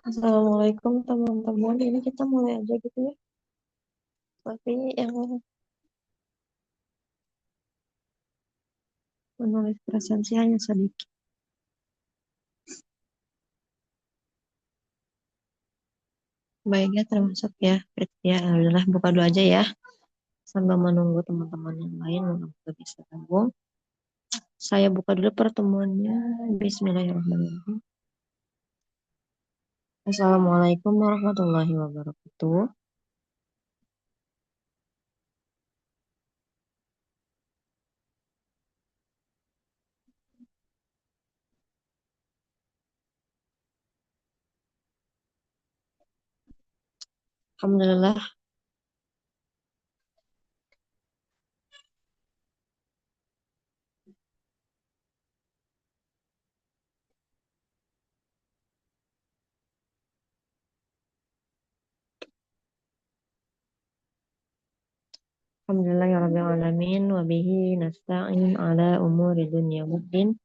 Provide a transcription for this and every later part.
Assalamualaikum teman-teman. Ini kita mulai aja gitu ya. Tapi yang menulis presensi hanya sedikit. Baiknya termasuk ya. Ya, alhamdulillah buka dulu aja ya. Sambil menunggu teman-teman yang lain untuk bisa gabung. Saya buka dulu pertemuannya. Bismillahirrahmanirrahim. Assalamualaikum warahmatullahi wabarakatuh. Alhamdulillah. Alhamdulillahirrahmanirrahim. Wabihi nasta'in ala umuri dunya waddin.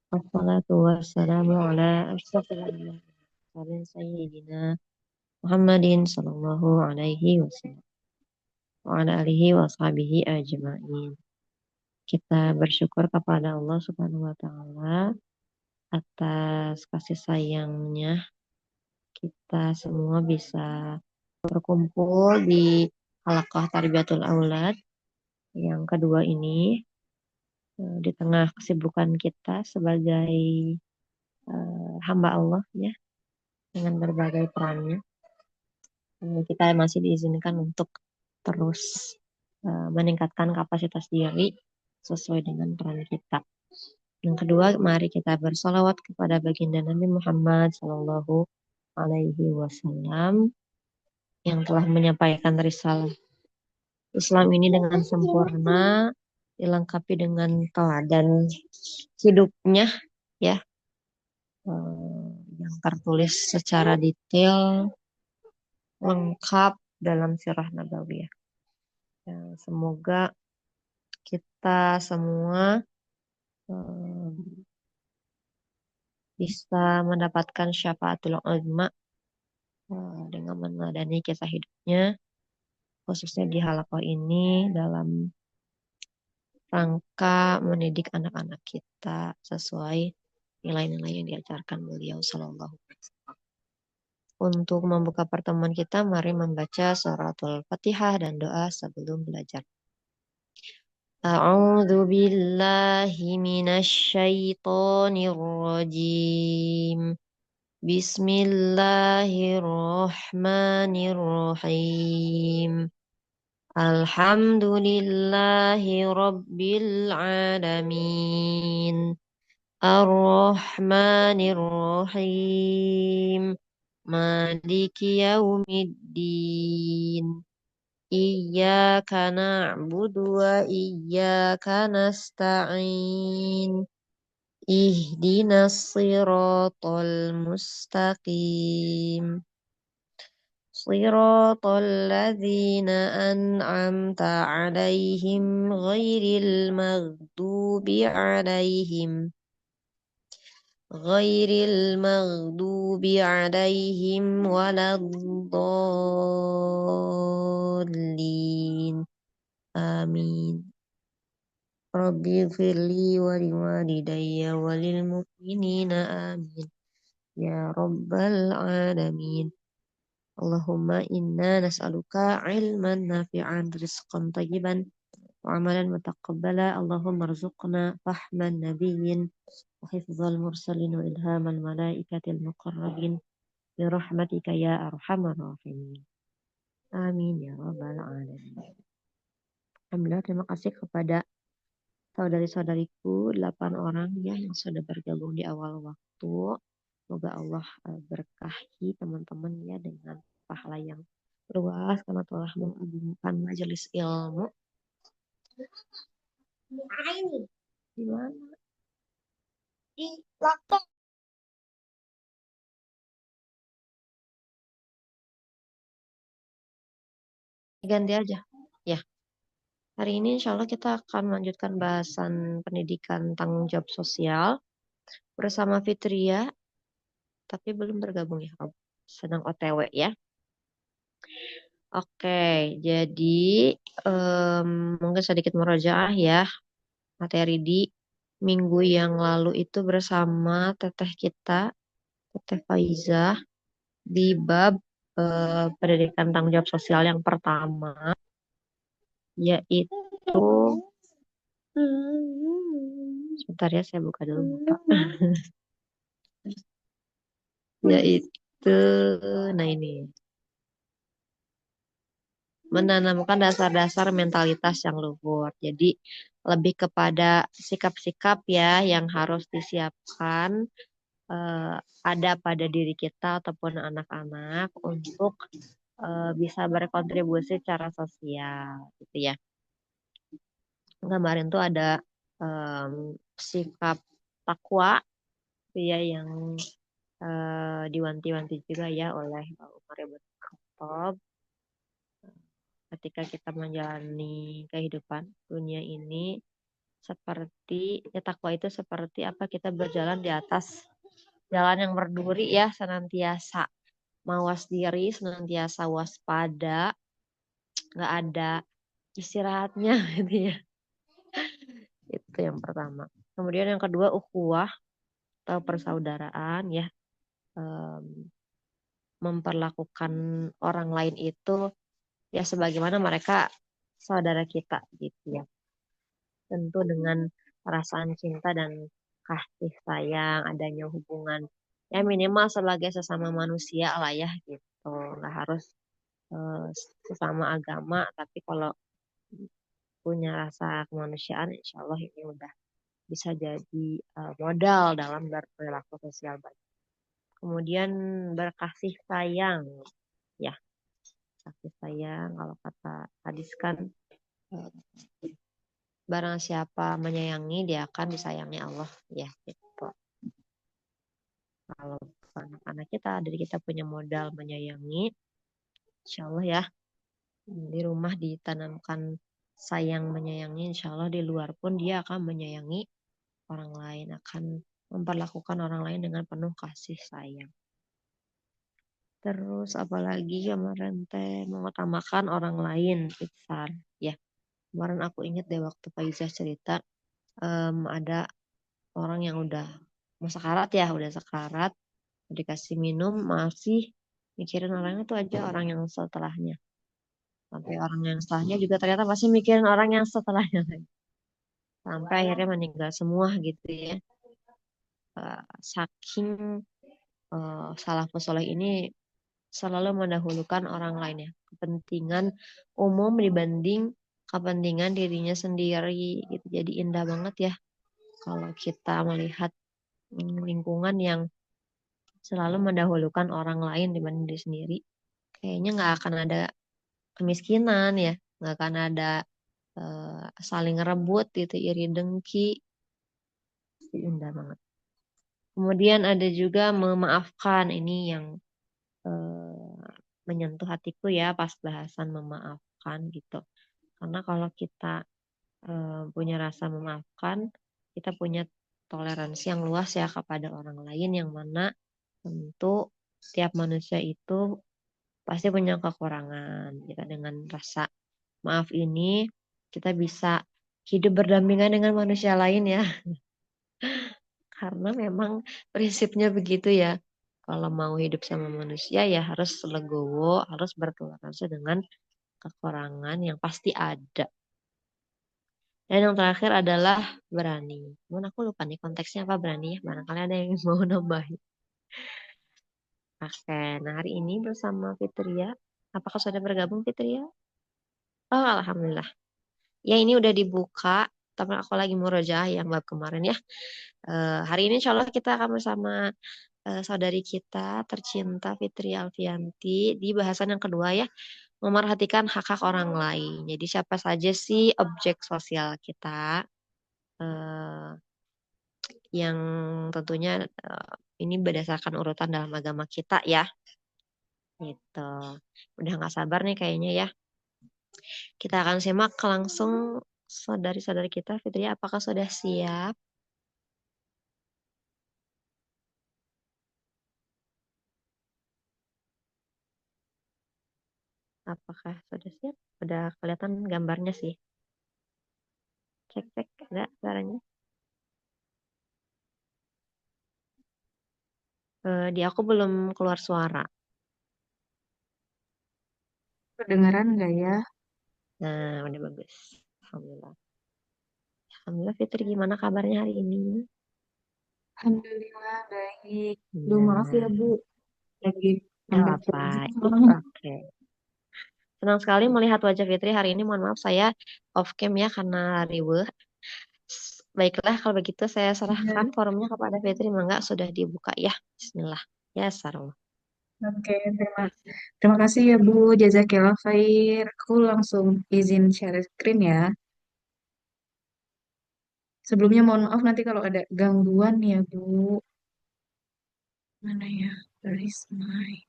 Wassalatu wassalamu ala asyrafil anbiya'i wal mursalin sayyidina Muhammadin sallallahu alaihi wasallam wa ala alihi wa sahbihi ajma'in. Kita bersyukur kepada Allah Subhanahu wa taala atas kasih sayangnya kita semua bisa berkumpul di halaqah Tarbiyatul Aulad yang kedua ini di tengah kesibukan kita sebagai hamba Allah ya dengan berbagai perannya. Kita masih diizinkan untuk terus meningkatkan kapasitas diri sesuai dengan peran kita. Yang kedua, mari kita bersolawat kepada baginda Nabi Muhammad Sallallahu Alaihi Wasallam yang telah menyampaikan risalah Islam ini dengan sempurna, dilengkapi dengan teladan hidupnya, ya, yang tertulis secara detail, lengkap dalam sirah nabawiyah. Ya, semoga kita semua eh, bisa mendapatkan syafaatul uzma dengan meneladani kisah hidupnya, khususnya di halaqah ini dalam rangka mendidik anak-anak kita sesuai nilai-nilai yang diajarkan beliau Sallallahu Alaihi Wasallam. Untuk membuka pertemuan kita, mari membaca suratul Fatihah dan doa sebelum belajar. A'udzu billahi minasyaitonir rajim. Bismillahirrahmanirrahim. Alhamdulillahi rabbil alamin. Ar-Rahmanir-Rahim. Maliki yaumiddin. Iyyaka na'budu wa iyyaka nasta'in. Ihdinas siratal mustaqim. Siratal ladzina an'amta 'alaihim ghairil maghdubi 'alaihim ولا الضالين آمين ربي اغفر لي ولوالدي وللمؤمنين آمين يا رب العالمين اللهم إنا نسألك علما نافعا رزقا طيبا وعملا متقبلا اللهم ارزقنا فهم النبيين وحفظ المرسلين وإلهام الملائكة المقربين برحمتك يا أرحم الراحمين. Amin ya rabbal alamin. Alhamdulillah, terima kasih kepada saudari-saudariku 8 orang ya yang sudah bergabung di awal waktu. Semoga Allah berkahi teman-teman ya dengan pahala yang luas karena telah mengagungkan majelis ilmu. Di mana? Di laptop. Ganti aja. Ya, hari ini insya Allah kita akan melanjutkan bahasan pendidikan tanggung jawab sosial bersama Fitria, tapi belum bergabung ya, Rob. sedang OTW ya. Oke, jadi mungkin sedikit murojaah ya materi di minggu yang lalu itu bersama teteh kita, Teteh Faizah, di bab pendidikan tanggung jawab sosial yang pertama, yaitu sebentar ya saya buka dulu Pak. Yaitu nah ini menanamkan dasar-dasar mentalitas yang luhur. Jadi lebih kepada sikap-sikap ya yang harus disiapkan eh, ada pada diri kita ataupun anak-anak untuk bisa berkontribusi secara sosial gitu ya. Kemarin tuh ada em, sikap takwa gitu ya yang diwanti-wanti juga ya oleh Umar ibn Khattab ketika kita menjalani kehidupan dunia ini seperti ya takwa itu seperti apa kita berjalan di atas jalan yang berduri ya senantiasa mawas diri senantiasa waspada nggak ada istirahatnya gitu ya itu yang pertama kemudian yang kedua ukhuwah atau persaudaraan ya em, memperlakukan orang lain itu ya sebagaimana mereka saudara kita gitu ya tentu dengan perasaan cinta dan kasih sayang adanya hubungan ya minimal sebagai sesama manusia lah ya gitu nggak harus eh, sesama agama tapi kalau punya rasa kemanusiaan insya Allah ini udah bisa jadi modal dalam berperilaku sosial baik kemudian berkasih sayang ya kasih sayang kalau kata hadis kan eh, barang siapa menyayangi dia akan disayangi Allah ya gitu kalau anak-anak kita dari kita punya modal menyayangi insya Allah ya di rumah ditanamkan sayang menyayangi insya Allah di luar pun dia akan menyayangi orang lain akan memperlakukan orang lain dengan penuh kasih sayang terus apalagi kemarin teh mengutamakan orang lain Iksar ya kemarin aku ingat deh waktu Faizah cerita ada orang yang udah mau sekarat ya udah sekarat dikasih minum masih mikirin orang itu aja orang yang setelahnya sampai orang yang setelahnya juga ternyata masih mikirin orang yang setelahnya lagi sampai akhirnya meninggal semua gitu ya saking salafus soleh ini selalu mendahulukan orang lain ya kepentingan umum dibanding kepentingan dirinya sendiri gitu jadi indah banget ya kalau kita melihat lingkungan yang selalu mendahulukan orang lain dibanding diri sendiri kayaknya nggak akan ada kemiskinan ya nggak akan ada saling rebut gitu iri dengki indah banget kemudian ada juga memaafkan ini yang menyentuh hatiku ya pas bahasan memaafkan gitu karena kalau kita punya rasa memaafkan kita punya toleransi yang luas ya kepada orang lain yang mana tentu tiap manusia itu pasti punya kekurangan kita dengan rasa maaf ini kita bisa hidup berdampingan dengan manusia lain ya karena memang prinsipnya begitu ya kalau mau hidup sama manusia ya harus legowo harus bertoleransi dengan kekurangan yang pasti ada dan yang terakhir adalah berani cuman aku lupa nih konteksnya apa berani ya barangkali ada yang mau nambahin oke nah hari ini bersama Fitria apakah sudah bergabung Fitria oh alhamdulillah ya ini udah dibuka tapi aku lagi murojaah yang bab kemarin ya hari ini insya Allah kita akan bersama saudari kita tercinta Fitri Alfianti di bahasan yang kedua ya memerhatikan hak-hak orang lain jadi siapa saja sih objek sosial kita eh, yang tentunya ini berdasarkan urutan dalam agama kita ya gitu udah nggak sabar nih kayaknya ya kita akan simak langsung saudari-saudari kita Fitri apakah sudah siap Apakah sudah siap? Udah kelihatan gambarnya sih. Cek cek ada suaranya. Di aku belum keluar suara. Kedengaran nggak ya? Nah, udah bagus. Alhamdulillah. Alhamdulillah Fitri, gimana kabarnya hari ini? Alhamdulillah baik. Duh, maaf ya Nah, Bu, lagi gak sampai apa-apa. kerja. Oke. Senang sekali melihat wajah Fitri hari ini. Mohon maaf saya off cam ya karena riweuh. Baiklah, kalau begitu saya Ya, serahkan forumnya kepada Fitri. Mangga sudah dibuka ya. Bismillah. Ya, sarung. oke, terima kasih ya Bu, jazakillah khair. Aku langsung izin share screen ya. Sebelumnya mohon maaf nanti kalau ada gangguan ya Bu. Mana ya? Where is my...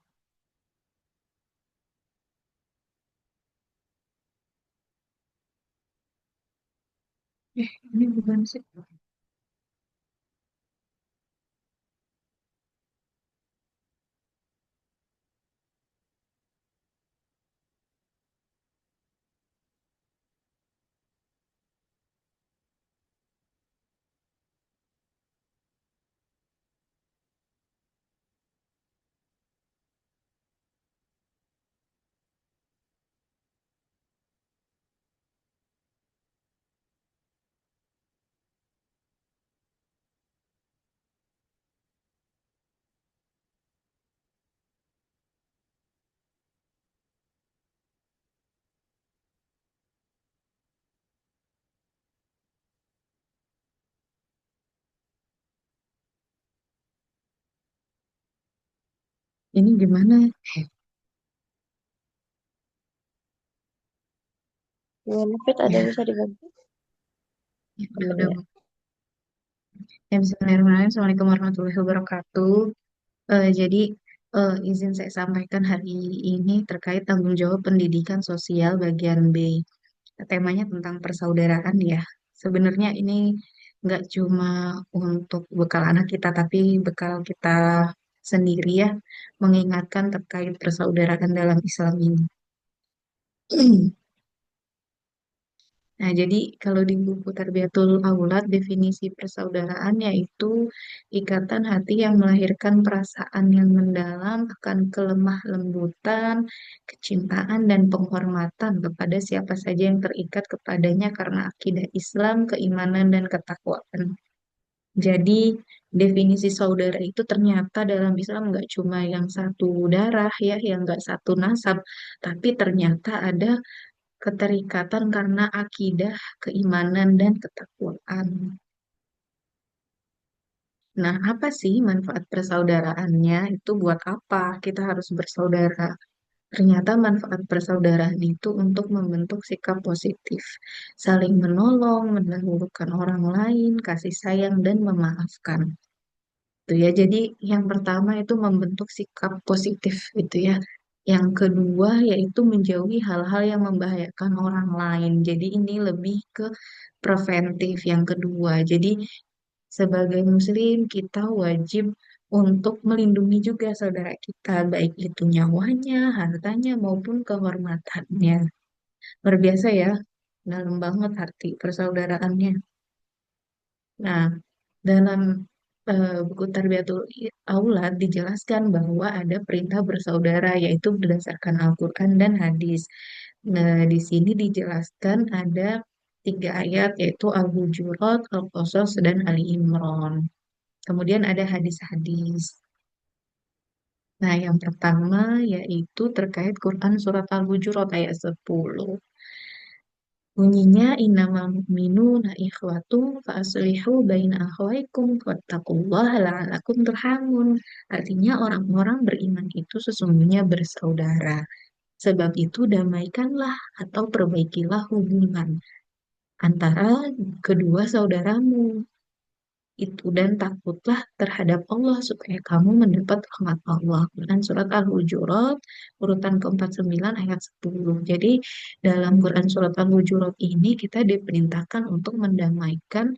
Ini bukan sih. Ini gimana? Gimana Fit, ada yang Ya, bisa dibantu? ya Apa udah tidak? Bu. Ya, bismillahirrahmanirrahim. Assalamualaikum warahmatullahi wabarakatuh. Jadi izin saya sampaikan hari ini terkait tanggung jawab pendidikan sosial bagian B. Temanya tentang persaudaraan ya. Sebenarnya ini nggak cuma untuk bekal anak kita, tapi bekal kita sendiri ya, mengingatkan terkait persaudaraan dalam Islam ini. Nah, jadi kalau di buku Tarbiyatul Aulad, definisi persaudaraan yaitu ikatan hati yang melahirkan perasaan yang mendalam akan kelemah lembutan, kecintaan, dan penghormatan kepada siapa saja yang terikat kepadanya karena akidah Islam, keimanan, dan ketakwaan. Jadi, definisi saudara itu ternyata dalam Islam nggak cuma yang satu darah ya, yang nggak satu nasab, tapi ternyata ada keterikatan karena akidah, keimanan, dan ketakwaan. Nah, apa sih manfaat persaudaraannya? Itu buat apa kita harus bersaudara? Ternyata manfaat persaudaraan itu untuk membentuk sikap positif, saling menolong, mendahulukan orang lain, kasih sayang, dan memaafkan. Itu ya, jadi yang pertama itu membentuk sikap positif gitu ya. Yang kedua yaitu menjauhi hal-hal yang membahayakan orang lain. Jadi ini lebih ke preventif yang kedua. Jadi sebagai muslim kita wajib untuk melindungi juga saudara kita, baik itu nyawanya, hartanya maupun kehormatannya. Luar biasa ya, dalam banget arti persaudaraannya. Nah, dalam buku Tarbiyatul Aulad dijelaskan bahwa ada perintah bersaudara yaitu berdasarkan Al-Quran dan hadis. Nah, di sini dijelaskan ada tiga ayat yaitu Al-Hujurat, Al-Qasas, dan Ali Imran. Kemudian ada hadis-hadis. Nah, yang pertama yaitu terkait Quran surat Al-Hujurat ayat 10. Bunyinya innamal mu'minuna ikhwatu fa aslihu baina akhwaikum wattaqullaha la'alakum turhamun. Artinya orang-orang beriman itu sesungguhnya bersaudara. Sebab itu damaikanlah atau perbaikilah hubungan antara kedua saudaramu itu dan takutlah terhadap Allah supaya kamu mendapat rahmat Allah. Quran surat Al-Hujurat urutan ke-49 ayat 10. Jadi dalam Quran surat Al-Hujurat ini kita diperintahkan untuk mendamaikan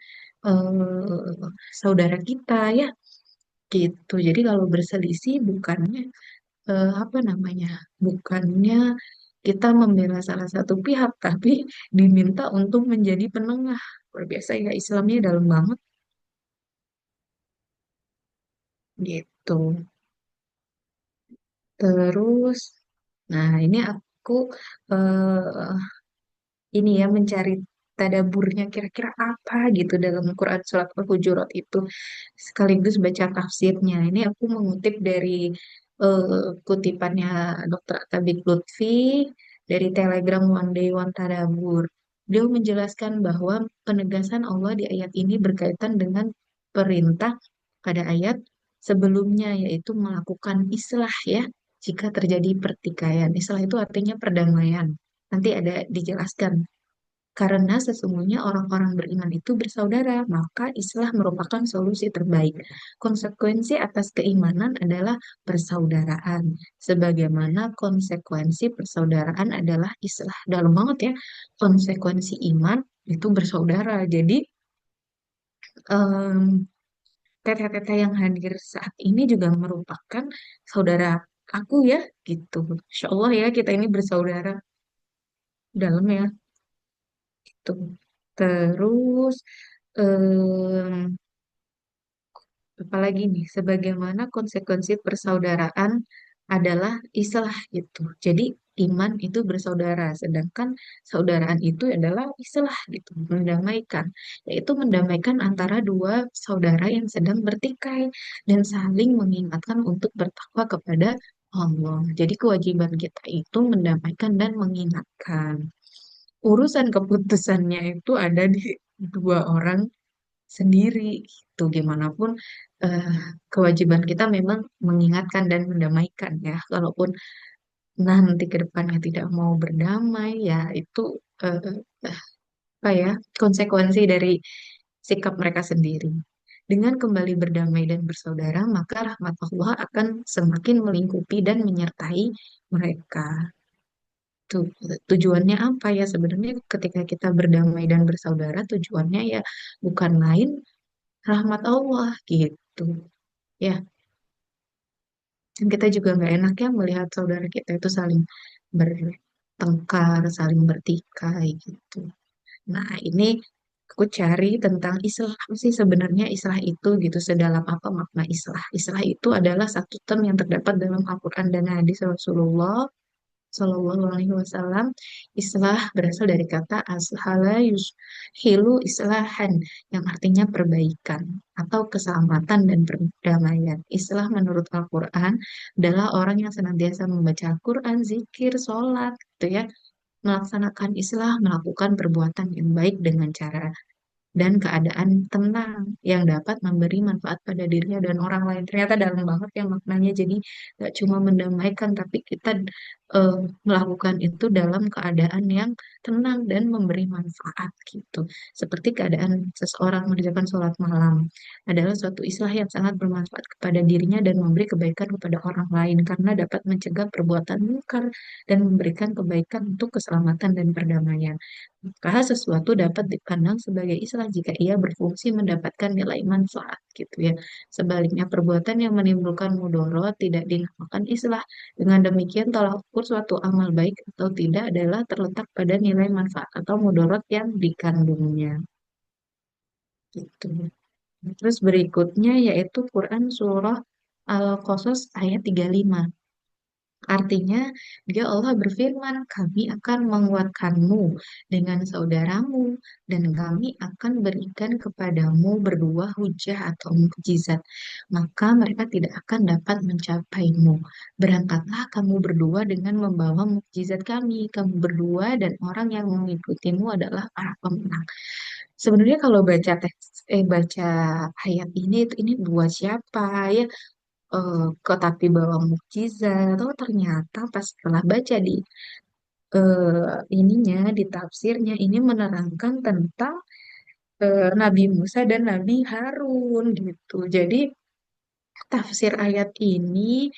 saudara kita ya gitu. Jadi kalau berselisih bukannya apa namanya? Bukannya kita membela salah satu pihak, tapi diminta untuk menjadi penengah. Luar biasa ya, Islamnya dalam banget gitu. Terus, nah ini aku eh, ini ya mencari tadaburnya kira-kira apa gitu dalam Quran surat Al-Hujurat itu, sekaligus baca tafsirnya. Ini aku mengutip dari kutipannya Dr. Atabik Lutfi dari Telegram One Day One Tadabur. Beliau menjelaskan bahwa penegasan Allah di ayat ini berkaitan dengan perintah pada ayat sebelumnya, yaitu melakukan islah ya jika terjadi pertikaian. Islah itu artinya perdamaian. Nanti ada dijelaskan. Karena sesungguhnya orang-orang beriman itu bersaudara, maka islah merupakan solusi terbaik. Konsekuensi atas keimanan adalah persaudaraan. Sebagaimana konsekuensi persaudaraan adalah islah. Dalam banget ya, konsekuensi iman itu bersaudara. Jadi, em, teteh-teteh yang hadir saat ini juga merupakan saudara aku ya, gitu. Insya Allah ya, kita ini bersaudara dalam ya. Gitu. Terus, em, apalagi nih, sebagaimana konsekuensi persaudaraan adalah islah gitu. Jadi iman itu bersaudara, sedangkan saudaraan itu adalah islah gitu, mendamaikan. Yaitu mendamaikan antara dua saudara yang sedang bertikai dan saling mengingatkan untuk bertakwa kepada Allah. Jadi kewajiban kita itu mendamaikan dan mengingatkan. Urusan keputusannya itu ada di dua orang sendiri gitu. Gimana pun eh, kewajiban kita memang mengingatkan dan mendamaikan ya. Kalaupun nanti ke depannya tidak mau berdamai ya itu eh, apa ya konsekuensi dari sikap mereka sendiri. Dengan kembali berdamai dan bersaudara, maka rahmat Allah akan semakin melingkupi dan menyertai mereka. Tujuannya apa ya sebenarnya ketika kita berdamai dan bersaudara tujuannya ya bukan lain rahmat Allah gitu ya. Dan kita juga nggak enak ya melihat saudara kita itu saling bertengkar, saling bertikai gitu. Nah, ini aku cari tentang islah apa sih sebenarnya islah itu gitu, sedalam apa makna islah. Islah itu adalah satu term yang terdapat dalam Al-Quran dan hadis Rasulullah Shallallahu Alaihi Wasallam. Islah berasal dari kata ashala yushilu islahan yang artinya perbaikan atau keselamatan dan perdamaian. Islah menurut Al-Quran adalah orang yang senantiasa membaca Al-Quran, zikir, sholat, gitu ya, melaksanakan islah, melakukan perbuatan yang baik dengan cara dan keadaan tenang yang dapat memberi manfaat pada dirinya dan orang lain. Ternyata dalam banget ya maknanya. Jadi gak cuma mendamaikan, tapi kita eh, melakukan itu dalam keadaan yang tenang dan memberi manfaat gitu. Seperti keadaan seseorang mengerjakan sholat malam adalah suatu islah yang sangat bermanfaat kepada dirinya dan memberi kebaikan kepada orang lain karena dapat mencegah perbuatan mungkar dan memberikan kebaikan untuk keselamatan dan perdamaian. Maka sesuatu dapat dipandang sebagai islah jika ia berfungsi mendapatkan nilai manfaat gitu ya. Sebaliknya perbuatan yang menimbulkan mudorot tidak dinamakan islah. Dengan demikian tolak ukur suatu amal baik atau tidak adalah terletak pada nilai manfaat atau mudorot yang dikandungnya gitu. Terus berikutnya yaitu Quran surah Al-Qasas ayat 35. Artinya, dia Allah berfirman, kami akan menguatkanmu dengan saudaramu, dan kami akan berikan kepadamu berdua hujah atau mukjizat. Maka mereka tidak akan dapat mencapaimu. Berangkatlah kamu berdua dengan membawa mukjizat kami. Kamu berdua dan orang yang mengikutimu adalah para pemenang. Sebenarnya kalau baca teks, baca ayat ini buat siapa ya? Kok tapi bawa mukjizat. Oh ternyata pas setelah baca di ininya di tafsirnya ini menerangkan tentang Nabi Musa dan Nabi Harun gitu. Jadi tafsir ayat ini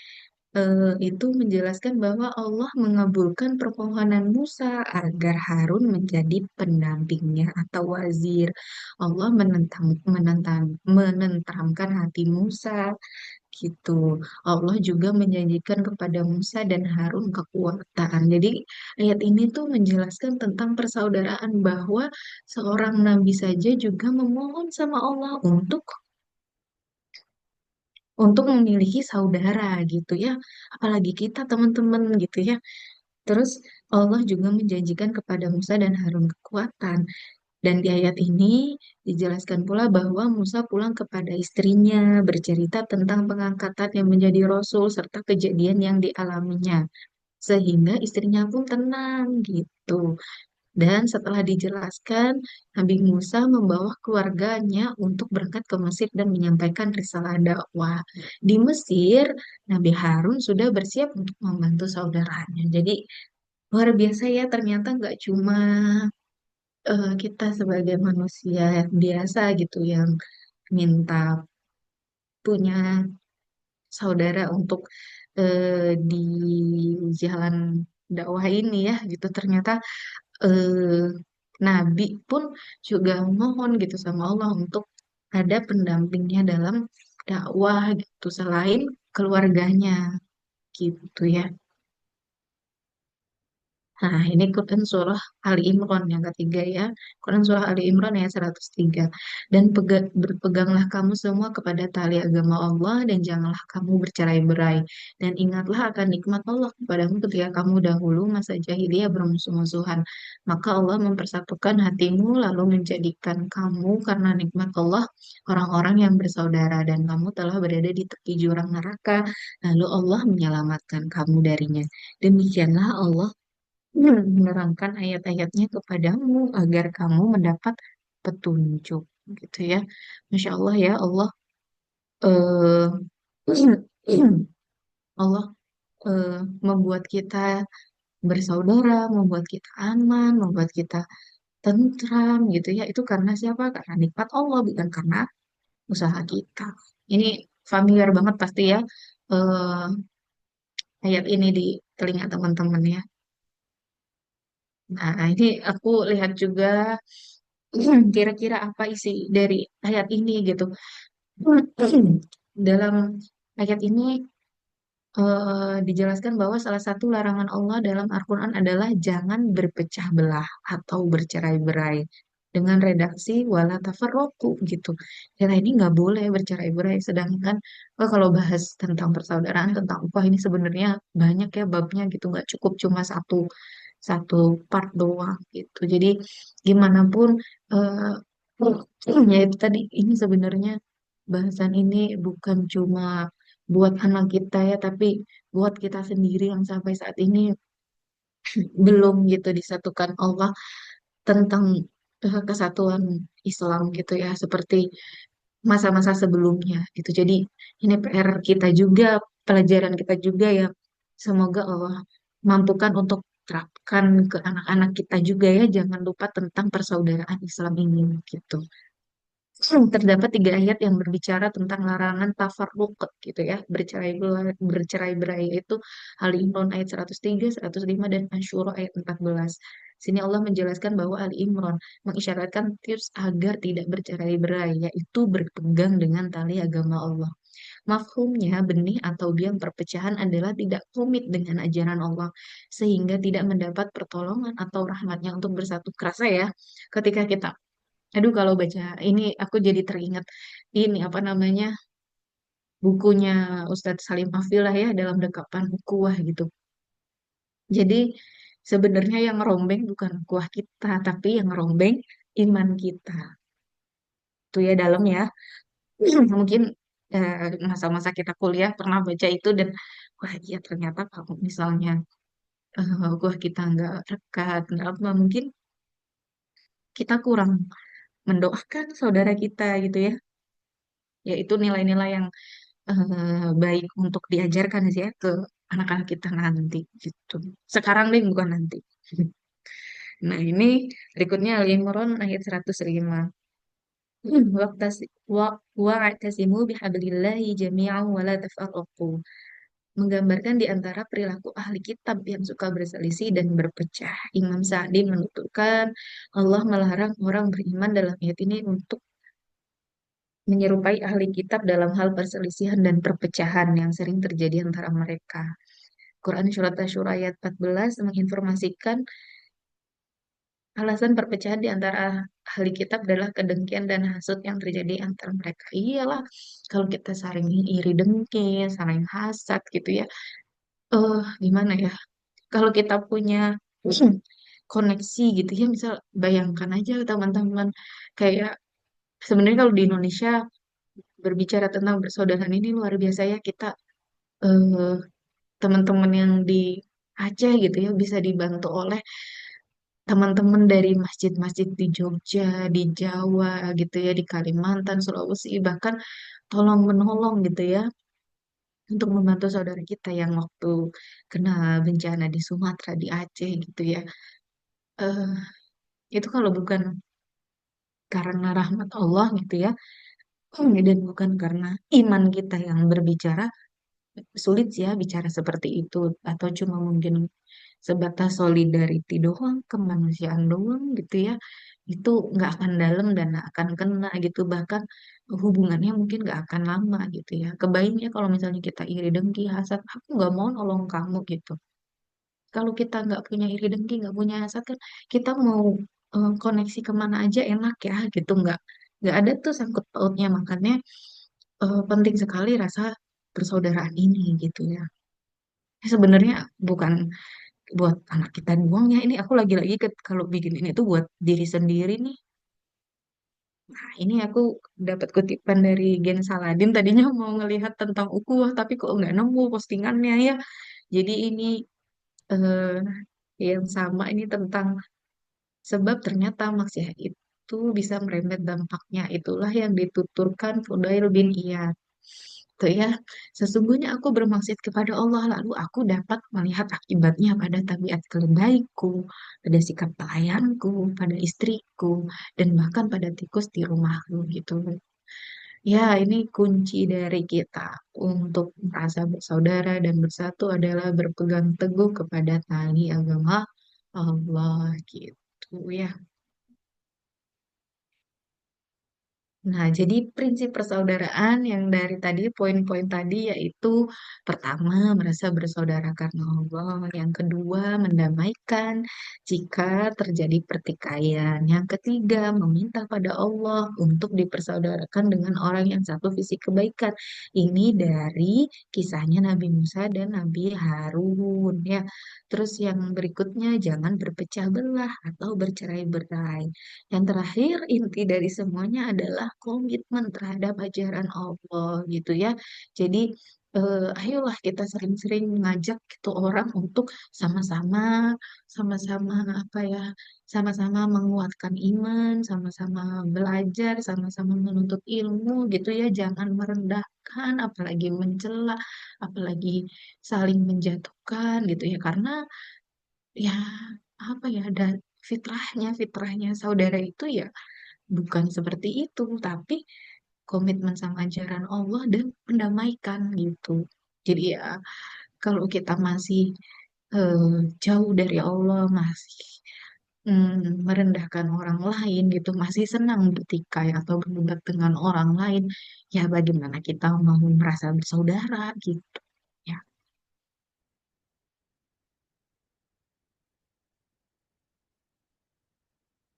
itu menjelaskan bahwa Allah mengabulkan permohonan Musa agar Harun menjadi pendampingnya atau wazir. Allah menenteramkan hati Musa gitu. Allah juga menjanjikan kepada Musa dan Harun kekuatan. Jadi ayat ini tuh menjelaskan tentang persaudaraan bahwa seorang nabi saja juga memohon sama Allah untuk memiliki saudara gitu ya. Apalagi kita teman-teman gitu ya. Terus Allah juga menjanjikan kepada Musa dan Harun kekuatan. Dan di ayat ini dijelaskan pula bahwa Musa pulang kepada istrinya, bercerita tentang pengangkatan yang menjadi rasul serta kejadian yang dialaminya. Sehingga istrinya pun tenang gitu. Dan setelah dijelaskan, Nabi Musa membawa keluarganya untuk berangkat ke Mesir dan menyampaikan risalah dakwah. Di Mesir, Nabi Harun sudah bersiap untuk membantu saudaranya. Jadi luar biasa ya, ternyata nggak cuma kita sebagai manusia biasa gitu yang minta punya saudara untuk di jalan dakwah ini ya gitu. Ternyata eh, Nabi pun juga mohon gitu sama Allah untuk ada pendampingnya dalam dakwah gitu selain keluarganya gitu ya. Nah, ini Quran Surah Ali Imran yang ketiga ya. Quran Surah Ali Imran ayat 103. Dan berpeganglah kamu semua kepada tali agama Allah dan janganlah kamu bercerai-berai. Dan ingatlah akan nikmat Allah kepadamu ketika kamu dahulu masa jahiliyah bermusuh-musuhan. Maka Allah mempersatukan hatimu lalu menjadikan kamu karena nikmat Allah orang-orang yang bersaudara dan kamu telah berada di tepi jurang neraka. Lalu Allah menyelamatkan kamu darinya. Demikianlah Allah menerangkan ayat-ayatnya kepadamu agar kamu mendapat petunjuk gitu ya. Masya Allah ya Allah eh, Allah eh, membuat kita bersaudara, membuat kita aman, membuat kita tentram gitu ya. Itu karena siapa? Karena nikmat Allah bukan karena usaha kita. Ini familiar banget pasti ya eh, ayat ini di telinga teman-teman ya. Nah, ini aku lihat juga kira-kira apa isi dari ayat ini gitu. Dalam ayat ini dijelaskan bahwa salah satu larangan Allah dalam Al-Quran adalah jangan berpecah belah atau bercerai-berai dengan redaksi wala tafarroku gitu. Kita ini nggak boleh bercerai-berai. Sedangkan kalau bahas tentang persaudaraan, tentang upah ini sebenarnya banyak ya babnya gitu. Nggak cukup cuma satu satu part doang gitu. Jadi gimana pun eh, ya itu tadi ini sebenarnya bahasan ini bukan cuma buat anak kita ya, tapi buat kita sendiri yang sampai saat ini belum gitu disatukan Allah tentang kesatuan Islam gitu ya, seperti masa-masa sebelumnya gitu. Jadi ini PR kita juga, pelajaran kita juga ya. Semoga Allah mampukan untuk terapkan ke anak-anak kita juga ya. Jangan lupa tentang persaudaraan Islam ini gitu. Terdapat tiga ayat yang berbicara tentang larangan tafarruq gitu ya, bercerai-berai itu Ali Imran ayat 103, 105 dan Asyura ayat 14. Sini Allah menjelaskan bahwa Ali Imran mengisyaratkan tips agar tidak bercerai-berai yaitu berpegang dengan tali agama Allah. Mafhumnya benih atau biang perpecahan adalah tidak komit dengan ajaran Allah sehingga tidak mendapat pertolongan atau rahmatnya untuk bersatu. Kerasa ya ketika kita aduh, kalau baca ini aku jadi teringat ini apa namanya bukunya Ustadz Salim Afillah ya dalam dekapan ukhuwah gitu. Jadi sebenarnya yang ngerombeng bukan ukhuwah kita, tapi yang ngerombeng iman kita. Itu ya dalam ya. Mungkin masa-masa kita kuliah pernah baca itu dan wah iya ternyata kalau misalnya ukhuwah kita nggak dekat, nggak apa, mungkin kita kurang mendoakan saudara kita gitu ya. Yaitu nilai-nilai yang baik untuk diajarkan sih ya ke anak-anak kita nanti gitu. Sekarang deh bukan nanti. Nah ini berikutnya Al Imran ayat 105. Wa'tasimu bihablillahi jami'an wa la tafarraqu. menggambarkan di antara perilaku ahli kitab yang suka berselisih dan berpecah. Imam Sa'di menuturkan Allah melarang orang beriman dalam ayat ini untuk menyerupai ahli kitab dalam hal perselisihan dan perpecahan yang sering terjadi antara mereka. Quran Surat Asy-Syura ayat 14 menginformasikan alasan perpecahan di antara ahli kitab adalah kedengkian dan hasut yang terjadi antara mereka. Iyalah, kalau kita saling iri dengki, saling hasad gitu ya. Gimana ya? Kalau kita punya koneksi gitu ya, misal bayangkan aja teman-teman kayak sebenarnya kalau di Indonesia berbicara tentang persaudaraan ini luar biasa ya kita eh, teman-teman yang di Aceh gitu ya bisa dibantu oleh teman-teman dari masjid-masjid di Jogja, di Jawa gitu ya, di Kalimantan, Sulawesi, bahkan tolong menolong gitu ya untuk membantu saudara kita yang waktu kena bencana di Sumatera, di Aceh gitu ya. Eh, itu kalau bukan karena rahmat Allah gitu ya, dan bukan karena iman kita yang berbicara, sulit sih ya bicara seperti itu, atau cuma mungkin sebatas solidarity doang, kemanusiaan doang gitu ya, itu nggak akan dalam dan nggak akan kena gitu, bahkan hubungannya mungkin nggak akan lama gitu ya. Kebayangnya kalau misalnya kita iri dengki hasad, aku nggak mau nolong kamu gitu. Kalau kita nggak punya iri dengki, nggak punya hasad kan, kita mau koneksi kemana aja enak ya gitu, nggak ada tuh sangkut pautnya. Makanya penting sekali rasa persaudaraan ini gitu ya. Sebenarnya bukan buat anak kita doang ya. Ini aku lagi-lagi kalau bikin ini tuh buat diri sendiri nih. Nah, ini aku dapat kutipan dari Gen Saladin. Tadinya mau ngelihat tentang ukhuwah, tapi kok nggak nemu postingannya ya. Jadi ini eh, yang sama ini tentang sebab ternyata maksiat itu bisa merembet dampaknya. Itulah yang dituturkan Fudail bin Iyad. Tuh ya, sesungguhnya aku bermaksud kepada Allah, lalu aku dapat melihat akibatnya pada tabiat keledaiku, pada sikap pelayanku, pada istriku, dan bahkan pada tikus di rumahku gitu. Ya, ini kunci dari kita untuk merasa bersaudara dan bersatu adalah berpegang teguh kepada tali agama Allah gitu ya. Nah, jadi prinsip persaudaraan yang dari tadi, poin-poin tadi yaitu pertama, merasa bersaudara karena Allah. Yang kedua, mendamaikan jika terjadi pertikaian. Yang ketiga, meminta pada Allah untuk dipersaudarakan dengan orang yang satu visi kebaikan. Ini dari kisahnya Nabi Musa dan Nabi Harun ya. Terus yang berikutnya, jangan berpecah belah atau bercerai-berai. Yang terakhir, inti dari semuanya adalah komitmen terhadap ajaran Allah gitu ya. Jadi, ayolah kita sering-sering mengajak gitu orang untuk sama-sama, sama-sama apa ya, sama-sama menguatkan iman, sama-sama belajar, sama-sama menuntut ilmu gitu ya. Jangan merendahkan, apalagi mencela, apalagi saling menjatuhkan gitu ya. Karena ya apa ya, ada fitrahnya saudara itu ya bukan seperti itu, tapi komitmen sama ajaran Allah dan mendamaikan gitu. Jadi ya kalau kita masih eh, jauh dari Allah, masih merendahkan orang lain gitu, masih senang bertikai atau berdebat dengan orang lain, ya bagaimana kita mau merasa bersaudara gitu ya.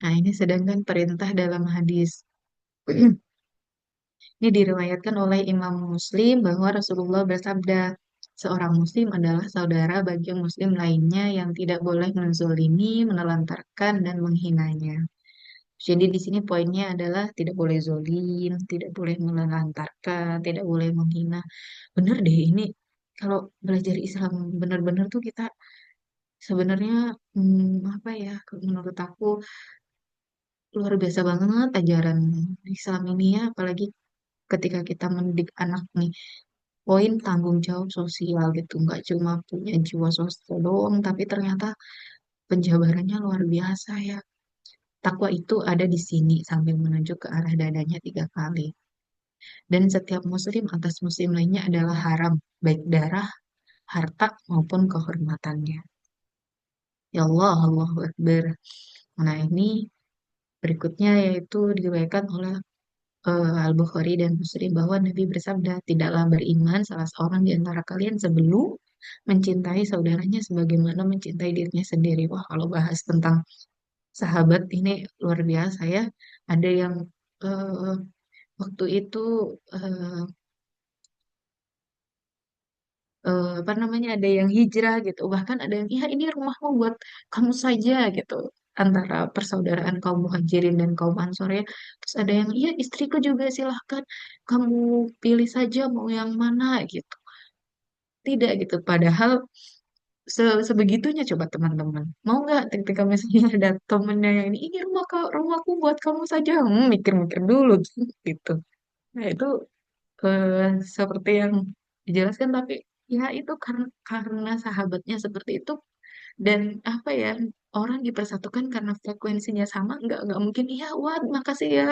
Nah, ini sedangkan perintah dalam hadis ini diriwayatkan oleh Imam Muslim bahwa Rasulullah bersabda, seorang muslim adalah saudara bagi muslim lainnya yang tidak boleh menzolimi, menelantarkan, dan menghinanya. Jadi di sini poinnya adalah tidak boleh zolim, tidak boleh menelantarkan, tidak boleh menghina. Bener deh ini kalau belajar Islam bener-bener tuh kita sebenarnya apa ya, menurut aku luar biasa banget ajaran Islam ini ya, apalagi ketika kita mendidik anak nih. Poin tanggung jawab sosial gitu, nggak cuma punya jiwa sosial doang tapi ternyata penjabarannya luar biasa ya. Takwa itu ada di sini sambil menunjuk ke arah dadanya 3 kali, dan setiap muslim atas muslim lainnya adalah haram, baik darah harta maupun kehormatannya. Ya Allah, Allahu Akbar. Nah, ini berikutnya yaitu diriwayatkan oleh Al-Bukhari dan Muslim bahwa Nabi bersabda, tidaklah beriman salah seorang di antara kalian sebelum mencintai saudaranya sebagaimana mencintai dirinya sendiri. Wah, kalau bahas tentang sahabat ini luar biasa ya. Ada yang eh, waktu itu eh, apa namanya ada yang hijrah gitu, bahkan ada yang ya ini rumahmu buat kamu saja gitu, antara persaudaraan kaum muhajirin dan kaum ansor ya. Terus ada yang iya istriku juga silahkan kamu pilih saja mau yang mana gitu. Tidak gitu, padahal sebegitunya coba teman-teman mau nggak ketika misalnya ada temennya yang ini rumahku buat kamu saja, mikir-mikir dulu gitu. Nah itu seperti yang dijelaskan, tapi ya itu karena sahabatnya seperti itu. Dan apa ya, orang dipersatukan karena frekuensinya sama, nggak mungkin iya wah makasih ya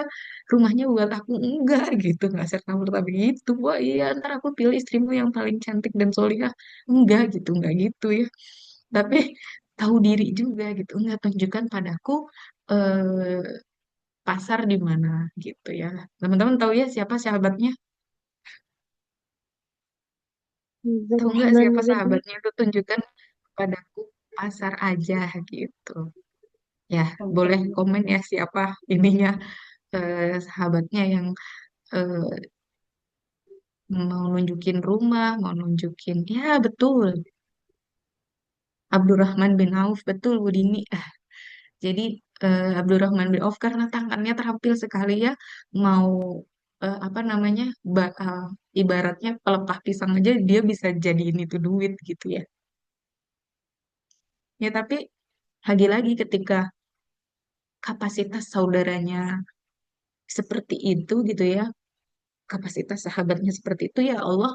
rumahnya buat aku, enggak gitu, nggak serta merta begitu. Wah iya ntar aku pilih istrimu yang paling cantik dan solihah, enggak gitu, nggak gitu ya. Tapi tahu diri juga gitu, enggak tunjukkan padaku eh, pasar di mana gitu ya. Teman-teman tahu ya siapa sahabatnya? Tahu nggak Abdurrahman siapa bin sahabatnya, itu tunjukkan padaku pasar aja gitu. Ya, Auf. boleh komen ya siapa ininya, sahabatnya yang eh, mau nunjukin rumah, mau nunjukin, ya betul, Abdurrahman bin Auf, betul Bu Dini. Jadi Abdurrahman bin Auf karena tangannya terampil sekali ya, mau apa namanya, ibaratnya pelepah pisang aja dia bisa jadiin itu duit gitu ya. Ya tapi lagi-lagi ketika kapasitas saudaranya seperti itu gitu ya, kapasitas sahabatnya seperti itu ya Allah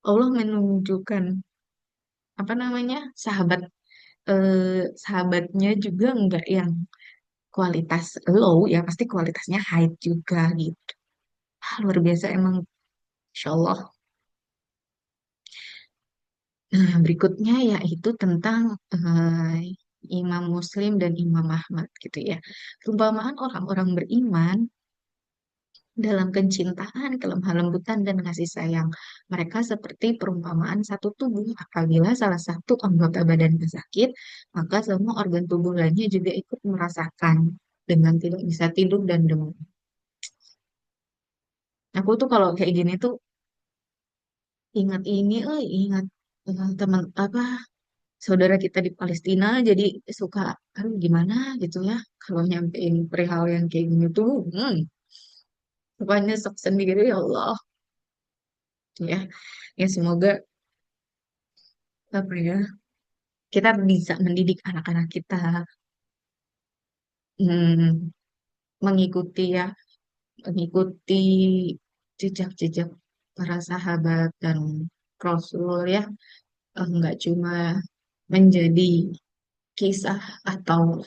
menunjukkan apa namanya sahabatnya juga nggak yang kualitas low ya, pasti kualitasnya high juga gitu. Luar biasa emang, Insya Allah. Nah, berikutnya yaitu tentang Imam Muslim dan Imam Ahmad gitu ya. Perumpamaan orang-orang beriman dalam kecintaan, kelemah lembutan, dan kasih sayang. Mereka seperti perumpamaan satu tubuh. Apabila salah satu anggota badannya sakit, maka semua organ tubuh lainnya juga ikut merasakan dengan tidak bisa tidur dan demam. Aku tuh kalau kayak gini tuh ingat ini, ingat teman apa saudara kita di Palestina. Jadi suka, aduh gimana gitu ya kalau nyampein perihal yang kayak gini tuh, suka nyesek sendiri ya Allah. Ya, ya semoga apa ya kita bisa mendidik anak-anak kita mengikuti ya, mengikuti jejak-jejak para sahabat dan Rasul ya. Nggak cuma menjadi kisah atau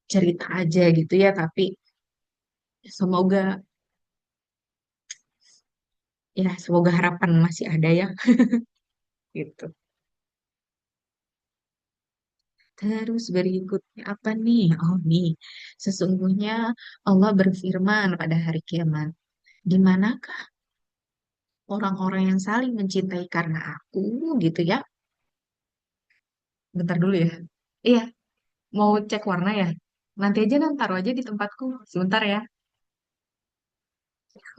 cerita aja gitu ya, tapi semoga semoga harapan masih ada ya gitu. Terus berikutnya apa nih? Oh nih, sesungguhnya Allah berfirman pada hari kiamat, di manakah orang-orang yang saling mencintai karena aku gitu ya. Bentar dulu ya. Iya, mau cek warna ya. Nanti aja nanti taruh aja di tempatku. Sebentar ya.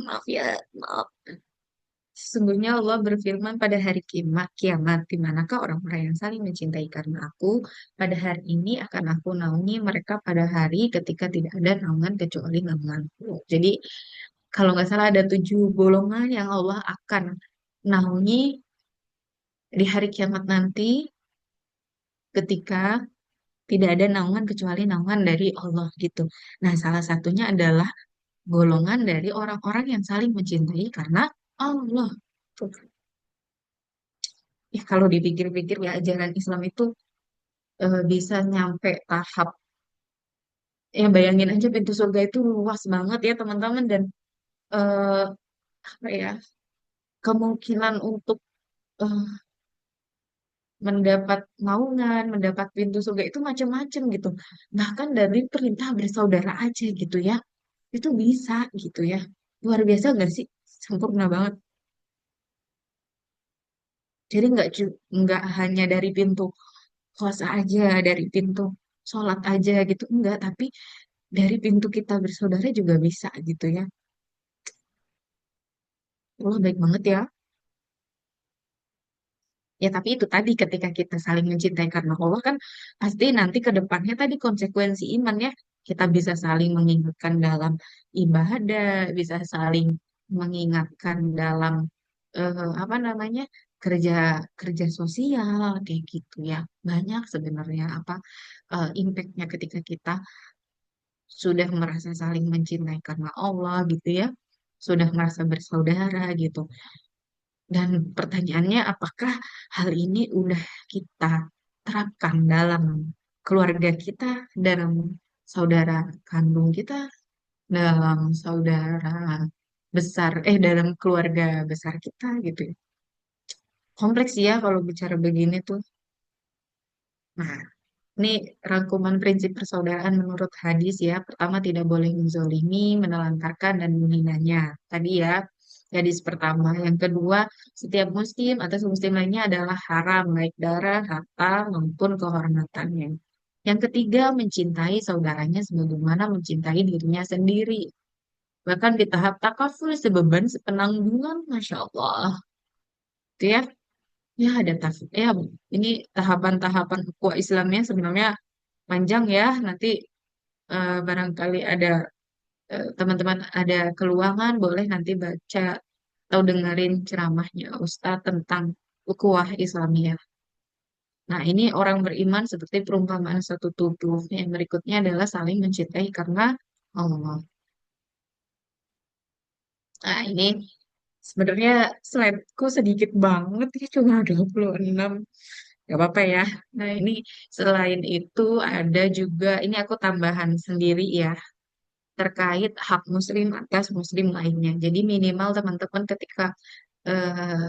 Maaf ya, maaf. Sesungguhnya Allah berfirman pada hari kiamat, di manakah orang-orang yang saling mencintai karena aku, pada hari ini akan aku naungi mereka pada hari ketika tidak ada naungan kecuali naunganku. Jadi, kalau nggak salah ada 7 golongan yang Allah akan naungi di hari kiamat nanti ketika tidak ada naungan kecuali naungan dari Allah gitu. Nah, salah satunya adalah golongan dari orang-orang yang saling mencintai karena Allah. Tuh. Kalau dipikir-pikir ya ajaran Islam itu bisa nyampe tahap, ya bayangin aja pintu surga itu luas banget ya teman-teman, dan eh, apa ya kemungkinan untuk eh, mendapat naungan, mendapat pintu surga itu macam-macam gitu. Bahkan dari perintah bersaudara aja gitu ya, itu bisa gitu ya. Luar biasa nggak sih? Sempurna banget. Jadi nggak hanya dari pintu puasa aja, dari pintu sholat aja gitu, enggak. Tapi dari pintu kita bersaudara juga bisa gitu ya. Allah baik banget ya. Ya, tapi itu tadi ketika kita saling mencintai karena Allah kan pasti nanti ke depannya tadi konsekuensi iman ya. Kita bisa saling mengingatkan dalam ibadah, bisa saling mengingatkan dalam apa namanya kerja kerja sosial kayak gitu ya. Banyak sebenarnya apa impactnya ketika kita sudah merasa saling mencintai karena Allah gitu ya. Sudah merasa bersaudara gitu. Dan pertanyaannya, apakah hal ini udah kita terapkan dalam keluarga kita, dalam saudara kandung kita, dalam saudara besar, dalam keluarga besar kita gitu ya. Kompleks ya kalau bicara begini tuh. Nah, ini rangkuman prinsip persaudaraan menurut hadis ya. Pertama, tidak boleh menzolimi, menelantarkan, dan menghinanya. Tadi ya, hadis pertama. Yang kedua, setiap muslim atau muslim lainnya adalah haram, baik darah, harta, maupun kehormatannya. Yang ketiga, mencintai saudaranya sebagaimana mencintai dirinya sendiri. Bahkan di tahap takaful sebeban sepenanggungan, Masya Allah. Itu ya, ya ada ya ini tahapan-tahapan ukhuwah Islamnya sebenarnya panjang ya. Nanti barangkali ada teman-teman ada keluangan boleh nanti baca atau dengerin ceramahnya Ustadz tentang ukhuwah Islamiyah. Nah, ini orang beriman seperti perumpamaan satu tubuh. Yang berikutnya adalah saling mencintai karena Allah. Nah, ini sebenarnya slide-ku sedikit banget ya, cuma 26. Gak apa-apa ya. Nah, ini selain itu ada juga, ini aku tambahan sendiri ya, terkait hak muslim atas muslim lainnya. Jadi minimal teman-teman ketika eh,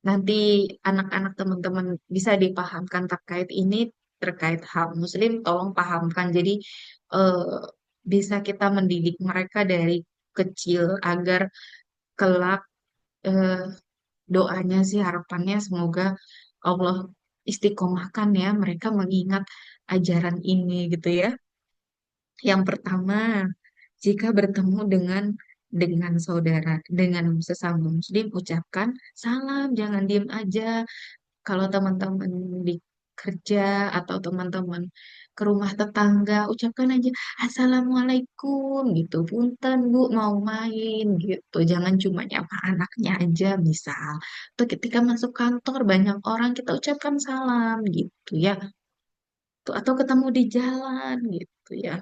nanti anak-anak teman-teman bisa dipahamkan terkait ini, terkait hak muslim, tolong pahamkan. Jadi eh, bisa kita mendidik mereka dari kecil agar kelak eh, doanya sih harapannya semoga Allah istiqomahkan ya mereka mengingat ajaran ini gitu ya. Yang pertama, jika bertemu dengan saudara, dengan sesama muslim, ucapkan salam, jangan diem aja. Kalau teman-teman di kerja atau teman-teman ke rumah tetangga, ucapkan aja Assalamualaikum gitu. Punten Bu mau main gitu. Jangan cuma nyapa anaknya aja misal. Atau ketika masuk kantor banyak orang kita ucapkan salam gitu ya. Tuh, atau ketemu di jalan gitu ya.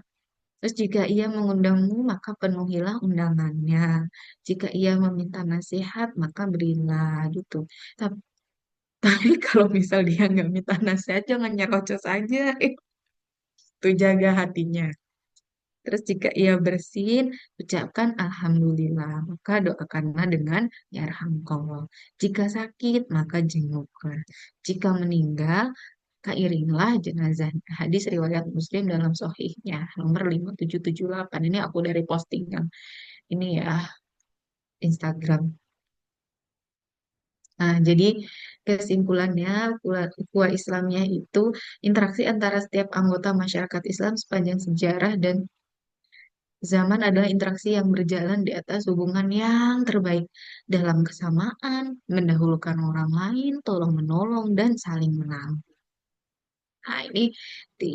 Terus jika ia mengundangmu, maka penuhilah undangannya. Jika ia meminta nasihat, maka berilah gitu. Tapi, tapi kalau misal dia nggak minta nasihat, jangan nyerocos aja. Itu jaga hatinya. Terus jika ia bersin, ucapkan Alhamdulillah. Maka doakanlah dengan Yarhamkallah. Jika sakit, maka jenguklah. Jika meninggal, iringlah jenazah. Hadis riwayat Muslim dalam Sahihnya nomor 5778. Ini aku dari postingan ini ya Instagram. Nah, jadi kesimpulannya ukhuwah Islamnya itu interaksi antara setiap anggota masyarakat Islam sepanjang sejarah dan zaman adalah interaksi yang berjalan di atas hubungan yang terbaik dalam kesamaan, mendahulukan orang lain, tolong menolong, dan saling menang. Nah, ini di,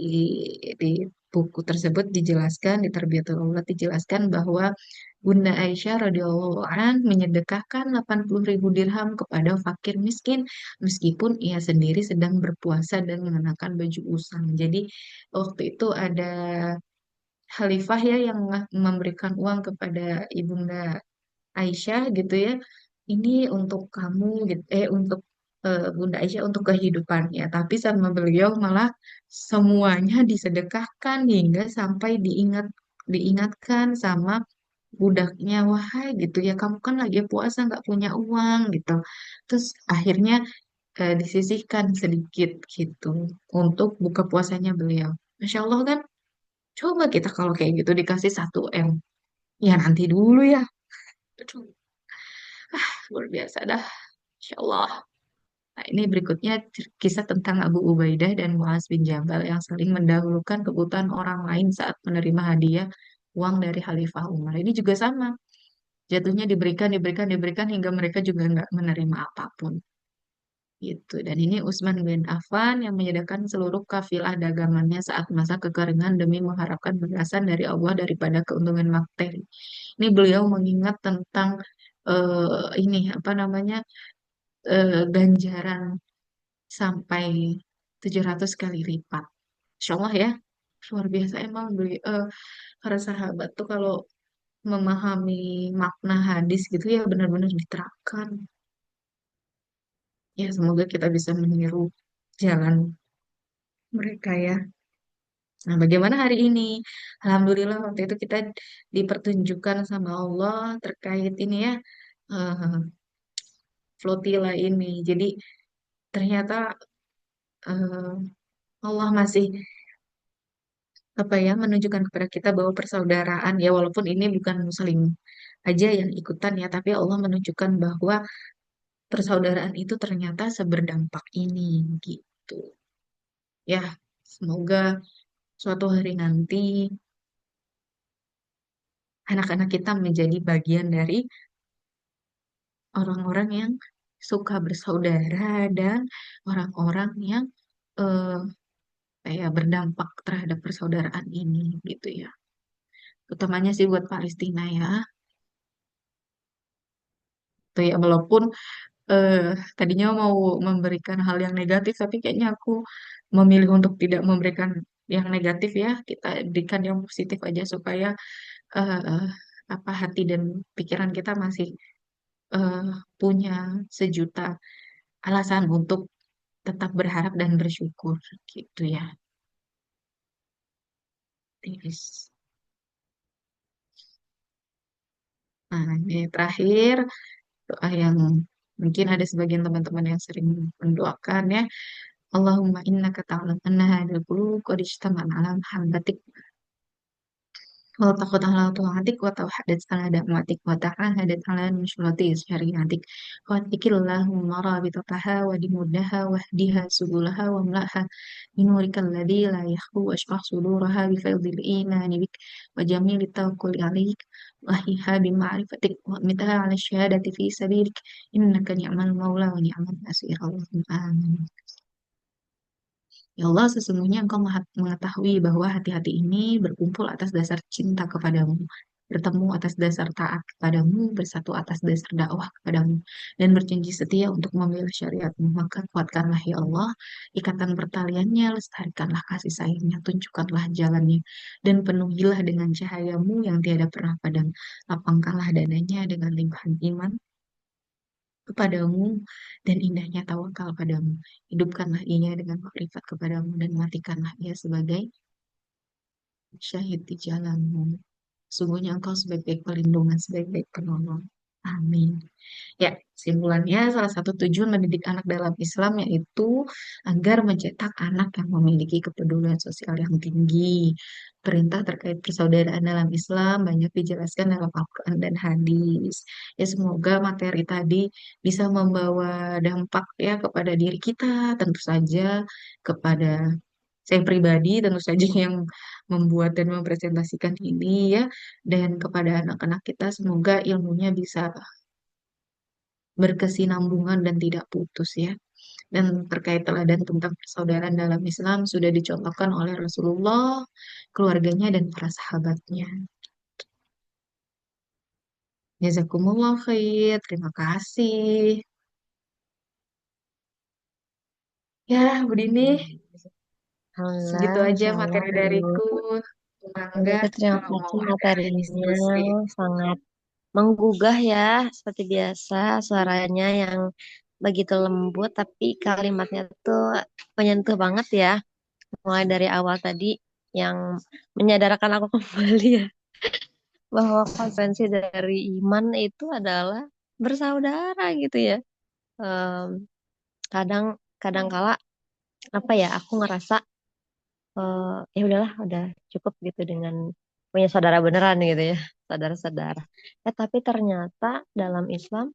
di buku tersebut dijelaskan, di Tarbiyatul Aulad dijelaskan bahwa Bunda Aisyah radhiyallahu an menyedekahkan 80.000 dirham kepada fakir miskin meskipun ia sendiri sedang berpuasa dan mengenakan baju usang. Jadi waktu itu ada khalifah ya yang memberikan uang kepada Ibunda Aisyah gitu ya. Ini untuk kamu gitu, untuk Bunda Aisyah untuk kehidupannya. Tapi sama beliau malah semuanya disedekahkan hingga sampai diingatkan sama budaknya, wahai gitu ya, kamu kan lagi puasa nggak punya uang gitu. Terus akhirnya disisihkan sedikit gitu untuk buka puasanya beliau. Masya Allah kan, coba kita kalau kayak gitu dikasih 1 M, ya nanti dulu ya. Aduh, luar biasa dah. Masya Allah. Nah, ini berikutnya kisah tentang Abu Ubaidah dan Muaz bin Jabal yang saling mendahulukan kebutuhan orang lain saat menerima hadiah uang dari Khalifah Umar. Ini juga sama. Jatuhnya diberikan, diberikan, diberikan hingga mereka juga nggak menerima apapun. Gitu. Dan ini Utsman bin Affan yang menyediakan seluruh kafilah dagangannya saat masa kekeringan demi mengharapkan balasan dari Allah daripada keuntungan materi. Ini beliau mengingat tentang ini apa namanya ganjaran sampai 700 kali lipat. Insya Allah ya, luar biasa emang para sahabat tuh kalau memahami makna hadis gitu ya benar-benar diterapkan. Ya semoga kita bisa meniru jalan mereka ya. Nah, bagaimana hari ini? Alhamdulillah waktu itu kita dipertunjukkan sama Allah terkait ini ya, eh, flotila ini. Jadi ternyata eh, Allah masih apa ya menunjukkan kepada kita bahwa persaudaraan ya walaupun ini bukan muslim aja yang ikutan ya, tapi Allah menunjukkan bahwa persaudaraan itu ternyata seberdampak ini gitu. Ya, semoga suatu hari nanti anak-anak kita menjadi bagian dari orang-orang yang suka bersaudara dan orang-orang yang eh, kayak berdampak terhadap persaudaraan ini gitu ya. Utamanya sih buat Palestina ya. Tuh ya walaupun eh, tadinya mau memberikan hal yang negatif tapi kayaknya aku memilih untuk tidak memberikan yang negatif ya. Kita berikan yang positif aja supaya eh, apa hati dan pikiran kita masih eh, punya sejuta alasan untuk tetap berharap dan bersyukur gitu ya. Tips. Nah, ini terakhir doa yang mungkin ada sebagian teman-teman yang sering mendoakan ya. Allahumma innaka ta'lam anna hadal qulub qad ijtama'na ala mahabbatik wa taqat ala ta'atik wa tawhadat ala da'matik wa ta'ahadat ala nusrati syariatik wa tikillahumma rabitataha wa dimuddaha wa hdiha subulaha wa mlaha binurikal ladzi la yakhbu wa ashrah suduraha bi fadlil imani bik wa jamili tawakkuli alaik wa hiha bi ma'rifatik wa mitaha ala syahadati fi sabilik innaka ni'mal maula wa ni'mal nasir Allahumma amin. Ya Allah, sesungguhnya Engkau mengetahui bahwa hati-hati ini berkumpul atas dasar cinta kepadamu, bertemu atas dasar taat kepadamu, bersatu atas dasar dakwah kepadamu, dan berjanji setia untuk membela syariatmu. Maka kuatkanlah ya Allah, ikatan pertaliannya, lestarikanlah kasih sayangnya, tunjukkanlah jalannya, dan penuhilah dengan cahayamu yang tiada pernah padam. Lapangkanlah dananya dengan limpahan iman, kepadamu dan indahnya tawakal padamu. Hidupkanlah ia dengan makrifat kepadamu dan matikanlah ia sebagai syahid di jalanmu. Sungguhnya engkau sebaik-baik perlindungan, sebaik-baik penolong. Amin. Ya, kesimpulannya salah satu tujuan mendidik anak dalam Islam yaitu agar mencetak anak yang memiliki kepedulian sosial yang tinggi. Perintah terkait persaudaraan dalam Islam banyak dijelaskan dalam Al-Quran dan hadis. Ya, semoga materi tadi bisa membawa dampak ya kepada diri kita, tentu saja kepada saya pribadi, tentu saja yang membuat dan mempresentasikan ini ya, dan kepada anak-anak kita semoga ilmunya bisa berkesinambungan dan tidak putus ya. Dan terkait teladan tentang persaudaraan dalam Islam sudah dicontohkan oleh Rasulullah, keluarganya dan para sahabatnya. Jazakumullah khair, terima kasih. Ya, Budini, segitu Alhamdulillah, aja Masya Allah, materi Ibu. dariku. Kalau Bangga gitu terima kalau mau kasih ada materinya diskusi. sangat menggugah ya, seperti biasa suaranya yang begitu lembut, tapi kalimatnya tuh menyentuh banget ya. Mulai dari awal tadi yang menyadarkan aku kembali ya bahwa konsekuensi dari iman itu adalah bersaudara gitu ya. Em, kadang kadang kala apa ya, aku ngerasa ya udahlah, udah cukup gitu dengan punya saudara beneran gitu ya, saudara-saudara. Tapi ternyata dalam Islam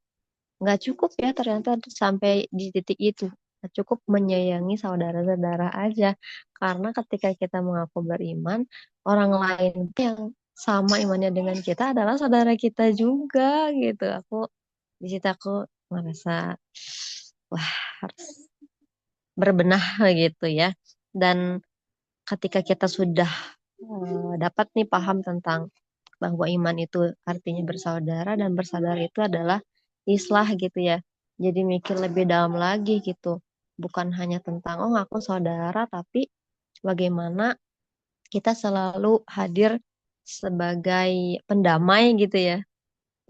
nggak cukup ya, ternyata sampai di titik itu. Nggak cukup menyayangi saudara-saudara aja, karena ketika kita mengaku beriman, orang lain yang sama imannya dengan kita adalah saudara kita juga gitu. Di situ aku merasa wah, harus berbenah gitu ya. Dan ketika kita sudah dapat nih paham tentang bahwa iman itu artinya bersaudara, dan bersaudara itu adalah islah gitu ya. Jadi mikir lebih dalam lagi gitu. Bukan hanya tentang oh aku saudara, tapi bagaimana kita selalu hadir sebagai pendamai gitu ya.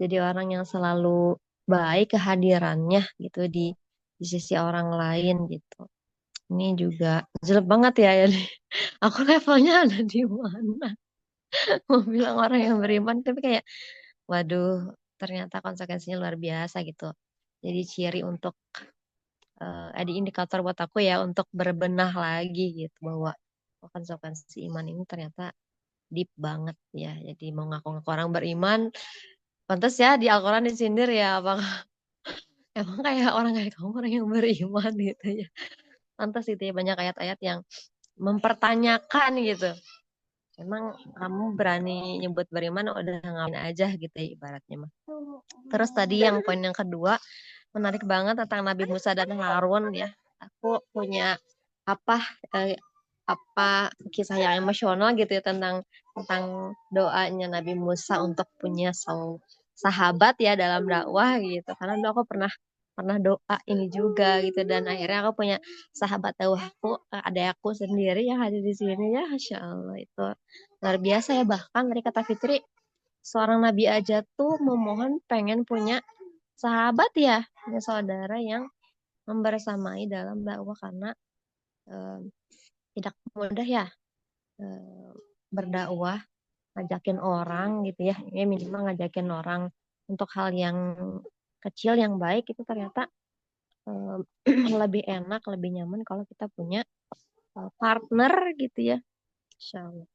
Jadi orang yang selalu baik kehadirannya gitu di sisi orang lain gitu. Ini juga jelek banget ya, ya. Aku levelnya ada di mana? Mau bilang orang yang beriman, tapi kayak waduh, ternyata konsekuensinya luar biasa gitu. Jadi ciri untuk ada indikator buat aku ya untuk berbenah lagi gitu, bahwa oh, konsekuensi iman ini ternyata deep banget ya. Jadi mau ngaku-ngaku orang beriman, pantas ya di Al-Quran disindir ya, apakah emang kayak orang kayak kamu orang yang beriman gitu ya. Pantas itu ya, banyak ayat-ayat yang mempertanyakan gitu. Emang kamu berani nyebut beriman, udah ngapain aja gitu ya ibaratnya mah. Terus tadi yang poin yang kedua, menarik banget tentang Nabi Musa dan Harun ya. Aku punya apa eh, apa kisah yang emosional gitu ya tentang doanya Nabi Musa untuk punya sahabat ya dalam dakwah gitu. Karena dulu aku pernah pernah doa ini juga gitu, dan akhirnya aku punya sahabat dakwahku, ada aku sendiri yang ada di sini ya, Masya Allah itu luar biasa ya. Bahkan dari kata Fitri, seorang nabi aja tuh memohon pengen punya sahabat ya, punya saudara yang membersamai dalam dakwah, karena eh, tidak mudah ya eh, berdakwah, ngajakin orang gitu ya. Ya minimal ngajakin orang untuk hal yang kecil yang baik itu ternyata eh, lebih enak, lebih nyaman kalau kita punya partner gitu ya. Insya Allah.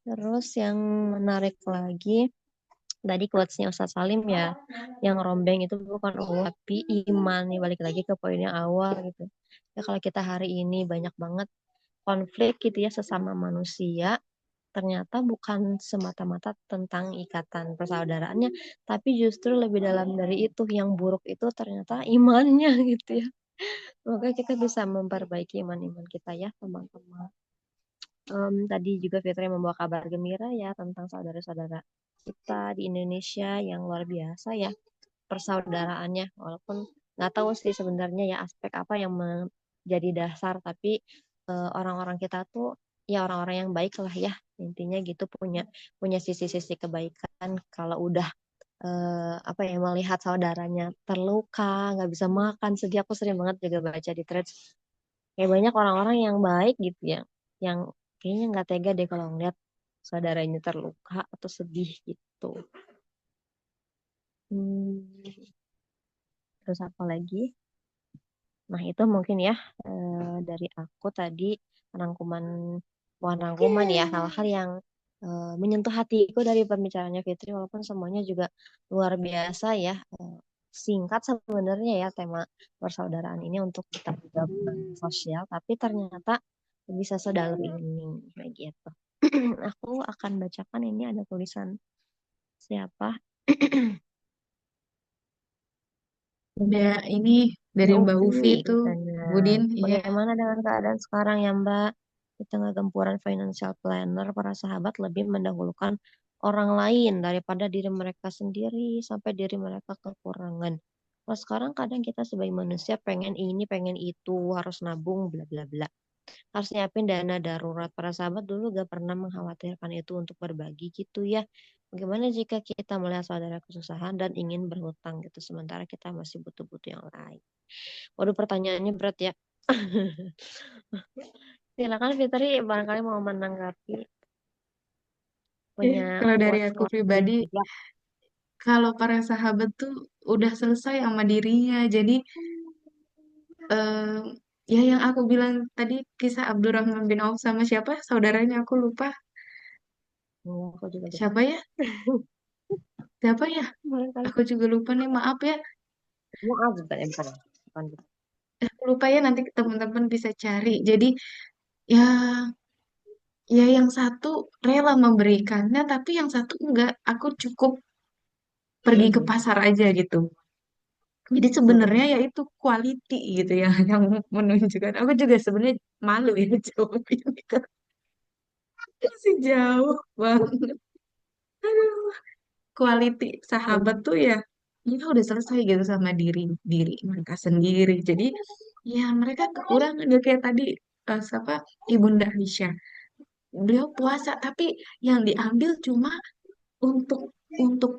Terus yang menarik lagi, tadi quotes-nya Ustaz Salim ya, yang rombeng itu bukan Allah tapi iman. Nih balik lagi ke poinnya awal gitu. Ya kalau kita hari ini banyak banget konflik gitu ya sesama manusia, ternyata bukan semata-mata tentang ikatan persaudaraannya, tapi justru lebih dalam dari itu, yang buruk itu ternyata imannya gitu ya. Semoga kita bisa memperbaiki iman-iman kita ya teman-teman. Tadi juga Fitri membawa kabar gembira ya tentang saudara-saudara kita di Indonesia yang luar biasa ya persaudaraannya. Walaupun nggak tahu sih sebenarnya ya aspek apa yang menjadi dasar, tapi orang-orang kita tuh ya orang-orang yang baik lah ya, intinya gitu, punya punya sisi-sisi kebaikan. Kalau udah apa ya, melihat saudaranya terluka nggak bisa makan sedih, aku sering banget juga baca di threads kayak banyak orang-orang yang baik gitu ya, yang kayaknya nggak tega deh kalau ngeliat saudaranya terluka atau sedih gitu. Hmm, terus apa lagi? Nah, itu mungkin ya dari aku tadi rangkuman, bukan rangkuman ya, hal-hal yang menyentuh hatiku dari pembicaraannya Fitri, walaupun semuanya juga luar biasa ya. Singkat sebenarnya ya tema persaudaraan ini untuk kita juga sosial, tapi ternyata bisa sedalam ini kayak gitu. Aku akan bacakan, ini ada tulisan siapa? Ada ini dari Mbak Mbak Upi Ufi itu, katanya. Budin, iya. Bagaimana dengan keadaan sekarang ya Mbak? Di tengah gempuran financial planner, para sahabat lebih mendahulukan orang lain daripada diri mereka sendiri, sampai diri mereka kekurangan. Kalau sekarang kadang kita sebagai manusia pengen ini, pengen itu, harus nabung, bla bla bla. Harus nyiapin dana darurat. Para sahabat dulu gak pernah mengkhawatirkan itu untuk berbagi gitu ya. Bagaimana jika kita melihat saudara kesusahan dan ingin berhutang gitu, sementara kita masih butuh-butuh yang lain? Waduh, pertanyaannya berat ya. Silakan Fitri, barangkali mau menanggapi. punya Kalau dari quotes aku quotes pribadi, bijak. kalau para sahabat tuh udah selesai sama dirinya. Jadi eh, ya yang aku bilang tadi kisah Abdurrahman bin Auf sama siapa saudaranya aku lupa Aku juga lupa. siapa ya siapa ya Barangkali. aku juga lupa nih maaf ya. Maaf, bukan, bukan. Bukan. Aku lupa ya nanti teman-teman bisa cari. Jadi ya ya yang satu rela memberikannya tapi yang satu enggak. Aku cukup pergi ke Mm-mm. pasar aja gitu. Jadi sebenarnya Mm-mm. ya itu quality gitu ya yang menunjukkan. Aku juga sebenarnya malu ya jawab ini kan masih jauh banget. Aduh, quality sahabat tuh ya mereka udah selesai gitu sama diri diri mereka sendiri. Jadi ya mereka kekurangan ya kayak tadi siapa Ibunda Aisyah. Beliau puasa tapi yang diambil cuma untuk untuk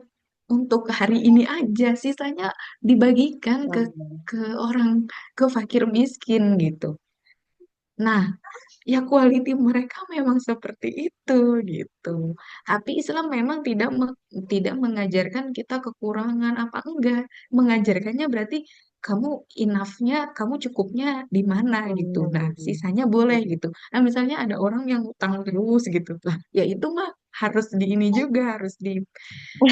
untuk hari ini aja. Sisanya dibagikan Mm-mm. ke orang ke fakir miskin gitu. Nah, ya quality mereka memang seperti itu gitu. Tapi Islam memang tidak mengajarkan kita kekurangan apa enggak. Mengajarkannya berarti kamu enough-nya, kamu cukupnya di mana gitu. Nah, Mm-mm. sisanya boleh gitu. Nah, misalnya ada orang yang utang terus gitu. Lah, ya itu mah harus di ini juga,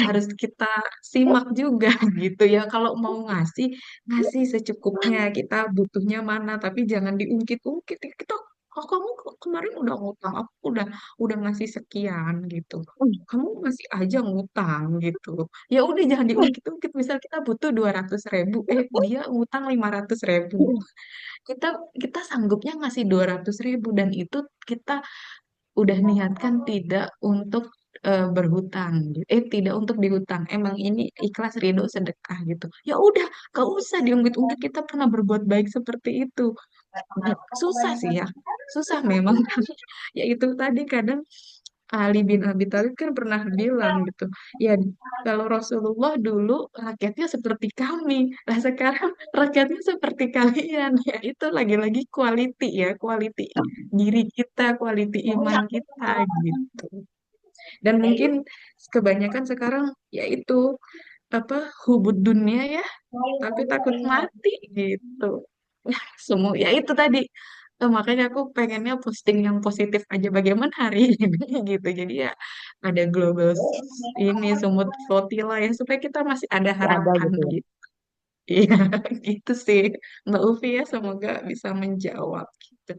harus kita simak juga gitu ya. Kalau mau ngasih, ngasih secukupnya. Kita butuhnya mana, tapi jangan diungkit-ungkit. Kita, oh kamu kemarin udah ngutang, aku udah ngasih sekian gitu. Kamu masih aja ngutang gitu. Ya udah jangan diungkit-ungkit. Misal kita butuh 200.000, dia ngutang 500.000. Kita kita sanggupnya ngasih 200.000 dan itu kita udah niatkan tidak untuk berhutang gitu. Tidak untuk dihutang emang ini ikhlas ridho sedekah gitu ya udah gak usah diungkit-ungkit kita pernah berbuat baik seperti itu. Susah sih ya susah memang ya itu tadi kadang Ali bin Abi Thalib kan pernah bilang gitu ya kalau Rasulullah dulu rakyatnya seperti kami lah sekarang rakyatnya seperti kalian ya itu lagi-lagi quality ya quality diri kita quality iman kita gitu. Dan mungkin kebanyakan sekarang yaitu apa hubud dunia ya, tapi takut mati gitu. Semua ya itu tadi. Makanya aku pengennya posting yang positif aja bagaimana hari ini gitu. Jadi ya ada global ini semut flotilla ya supaya kita masih ada Masih ada harapan gitu ya. gitu. Iya, gitu sih. Mbak Ufi ya semoga bisa menjawab gitu.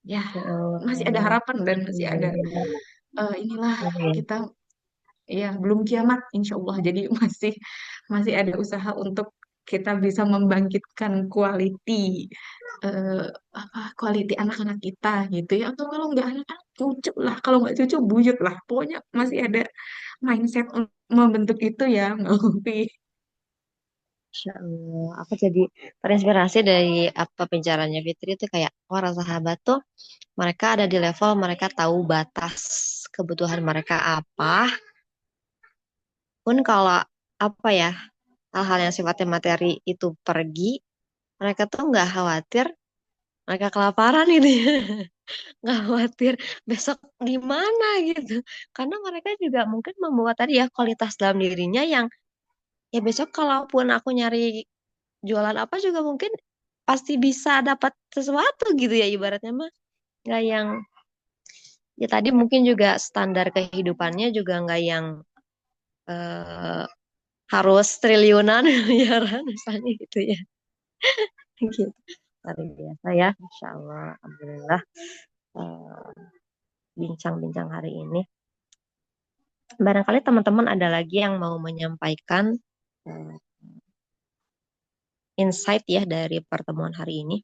Ya, Ya Allah. masih ada harapan dan masih ada Alhamdulillah. inilah Amin. kita ya belum kiamat insya Allah jadi masih masih ada usaha untuk kita bisa membangkitkan quality eh, apa quality anak-anak kita gitu ya atau kalau nggak anak-anak cucu lah kalau nggak cucu buyut lah pokoknya masih ada mindset untuk membentuk itu ya Mbak Ufi. Insya Allah. Aku jadi terinspirasi dari apa pembicaranya Fitri itu kayak orang sahabat tuh mereka ada di level mereka tahu batas kebutuhan mereka apa. Pun kalau apa ya hal-hal yang sifatnya materi itu pergi, mereka tuh nggak khawatir mereka kelaparan gitu ya. Nggak khawatir besok di mana gitu. Karena mereka juga mungkin membawa tadi ya kualitas dalam dirinya yang ya besok kalaupun aku nyari jualan apa juga mungkin pasti bisa dapat sesuatu gitu ya ibaratnya mah nggak yang ya tadi mungkin juga standar kehidupannya juga nggak yang eh, harus triliunan miliaran misalnya gitu ya gitu luar biasa ya Masya Allah Alhamdulillah eh, bincang-bincang hari ini barangkali teman-teman ada lagi yang mau menyampaikan eh, insight ya dari pertemuan hari ini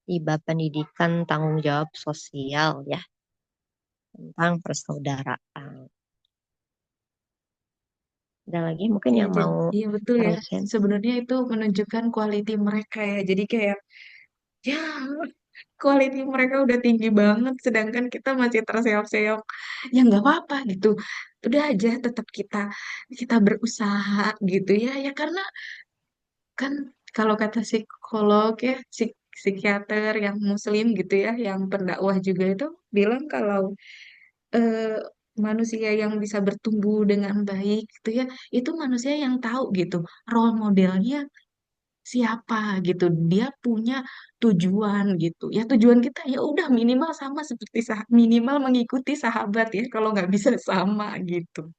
di bab pendidikan tanggung jawab sosial ya tentang persaudaraan. Ada lagi mungkin Iya yang jadi mau iya betul ya terusin. sebenarnya itu menunjukkan quality mereka ya jadi kayak ya quality mereka udah tinggi banget sedangkan kita masih terseok-seok ya nggak apa-apa gitu udah aja tetap kita kita berusaha gitu ya ya karena kan kalau kata psikolog ya psikiater yang muslim gitu ya yang pendakwah juga itu bilang kalau manusia yang bisa bertumbuh dengan baik gitu ya, itu manusia yang tahu gitu role modelnya siapa gitu. Dia punya tujuan gitu. Ya tujuan kita ya udah minimal sama seperti minimal mengikuti sahabat ya kalau nggak bisa sama gitu.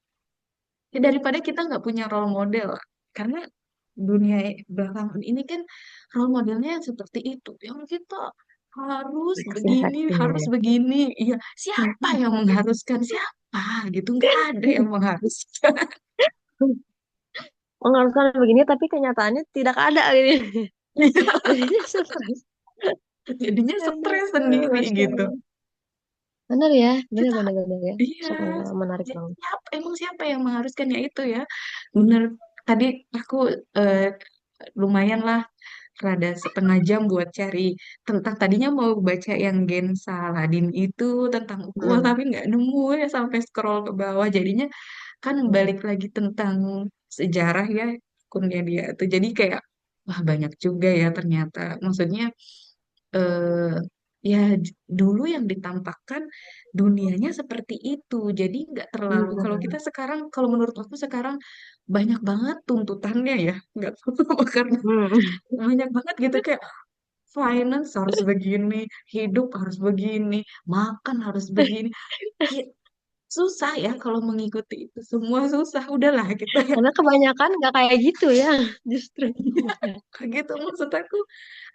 Ya, daripada kita nggak punya role model. Karena dunia belakangan ini kan role modelnya yang seperti itu. Yang kita Singkat tinggal harus ya. begini. Iya, siapa yang mengharuskan? Siapa gitu? Nggak ada yang mengharuskan. Mengharuskan begini tapi kenyataannya tidak ada gitu. Jadinya stres. Jadinya stres Aduh, sendiri Masya gitu. Allah. Bener ya, bener Kita, bener bener ya. iya, Subhanallah, menarik banget. siapa yang mengharuskan ya itu ya. Bener, tadi aku eh, lumayan lah rada setengah jam buat cari tentang tadinya mau baca yang Gen Saladin itu tentang ukhuwah Hmm. tapi nggak nemu ya sampai scroll ke bawah jadinya kan Hmm. balik lagi tentang sejarah ya akunnya dia tuh jadi kayak wah banyak juga ya ternyata maksudnya eh ya dulu yang ditampakkan dunianya seperti itu jadi nggak terlalu kalau Hmm. kita sekarang kalau menurut aku sekarang banyak banget tuntutannya ya nggak tahu karena Hmm. banyak banget gitu kayak finance harus begini, hidup harus begini, makan harus begini. Ki- Susah ya kalau mengikuti itu semua susah. Udahlah kita ya Karena kebanyakan nggak kayak gitu ya, justru. kayak gitu maksud aku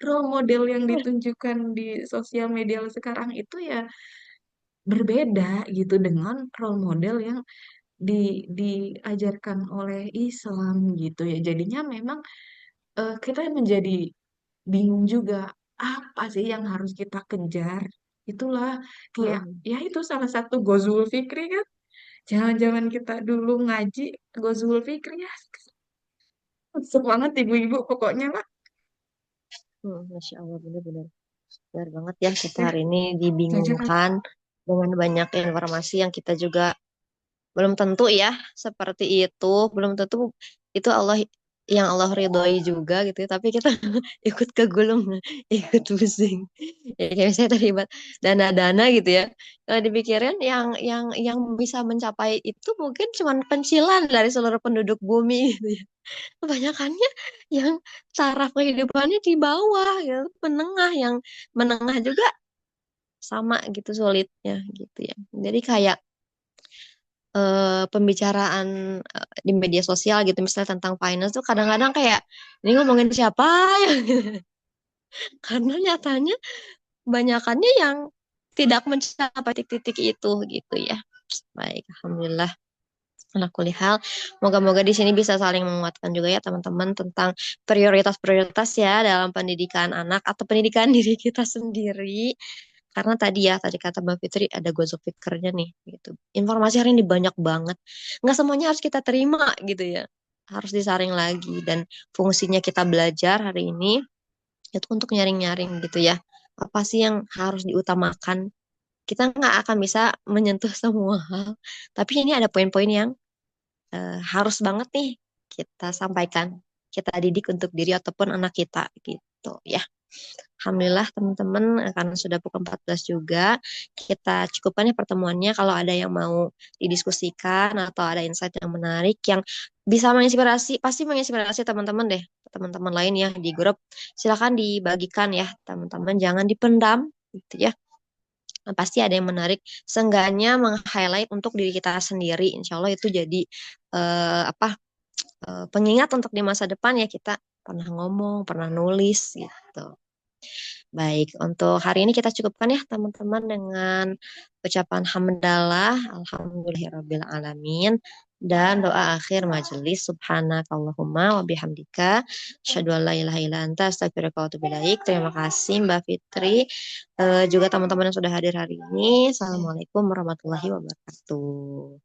role model yang ditunjukkan di sosial media sekarang itu ya berbeda gitu dengan role model yang di diajarkan oleh Islam gitu ya. Jadinya memang kita menjadi bingung juga apa sih yang harus kita kejar. Itulah kayak Hmm. ya itu salah satu Gozul Fikri kan. Jangan-jangan kita dulu ngaji Gozul Fikri ya. Semangat ibu-ibu pokoknya lah. Masya Allah, bener-bener. Benar banget ya, kita Ya, hari ini jajan dibingungkan dengan banyak informasi yang kita juga belum tentu ya seperti itu, belum tentu itu Allah yang Allah ridhoi juga gitu ya, tapi kita ikut kegulung, ikut pusing. Ya, kayak misalnya terlibat dana-dana gitu ya. Kalau dipikirin yang bisa mencapai itu mungkin cuma pencilan dari seluruh penduduk bumi gitu ya. Kebanyakannya yang taraf kehidupannya di bawah ya, menengah yang menengah juga sama gitu sulitnya gitu ya. Jadi kayak pembicaraan di media sosial gitu misalnya tentang finance tuh kadang-kadang kayak ini ngomongin siapa ya karena nyatanya kebanyakannya yang tidak mencapai titik-titik itu gitu ya. Baik, alhamdulillah. Ala kulli hal, moga-moga di sini bisa saling menguatkan juga ya teman-teman tentang prioritas-prioritas ya dalam pendidikan anak atau pendidikan diri kita sendiri. Karena tadi ya, tadi kata Mbak Fitri ada gosok fikirnya nih gitu. Informasi hari ini banyak banget. Nggak semuanya harus kita terima gitu ya. Harus disaring lagi dan fungsinya kita belajar hari ini itu untuk nyaring-nyaring gitu ya. Apa sih yang harus diutamakan? Kita nggak akan bisa menyentuh semua hal. Tapi ini ada poin-poin yang harus banget nih kita sampaikan, kita didik untuk diri ataupun anak kita gitu ya. Alhamdulillah teman-teman karena sudah pukul 14 juga kita cukupkan ya pertemuannya kalau ada yang mau didiskusikan atau ada insight yang menarik yang bisa menginspirasi pasti menginspirasi teman-teman deh teman-teman lain ya di grup silakan dibagikan ya teman-teman jangan dipendam gitu ya. Pasti ada yang menarik seenggaknya meng-highlight untuk diri kita sendiri insya Allah itu jadi apa pengingat untuk di masa depan ya kita pernah ngomong pernah nulis gitu. Baik, untuk hari ini kita cukupkan ya teman-teman dengan ucapan hamdalah, alhamdulillahirabbil alamin dan doa akhir majelis subhanakallahumma wa bihamdika asyhadu an la ilaha illa anta astaghfiruka wa atubu ilaik. Terima kasih Mbak Fitri juga teman-teman yang sudah hadir hari ini. Assalamualaikum warahmatullahi wabarakatuh.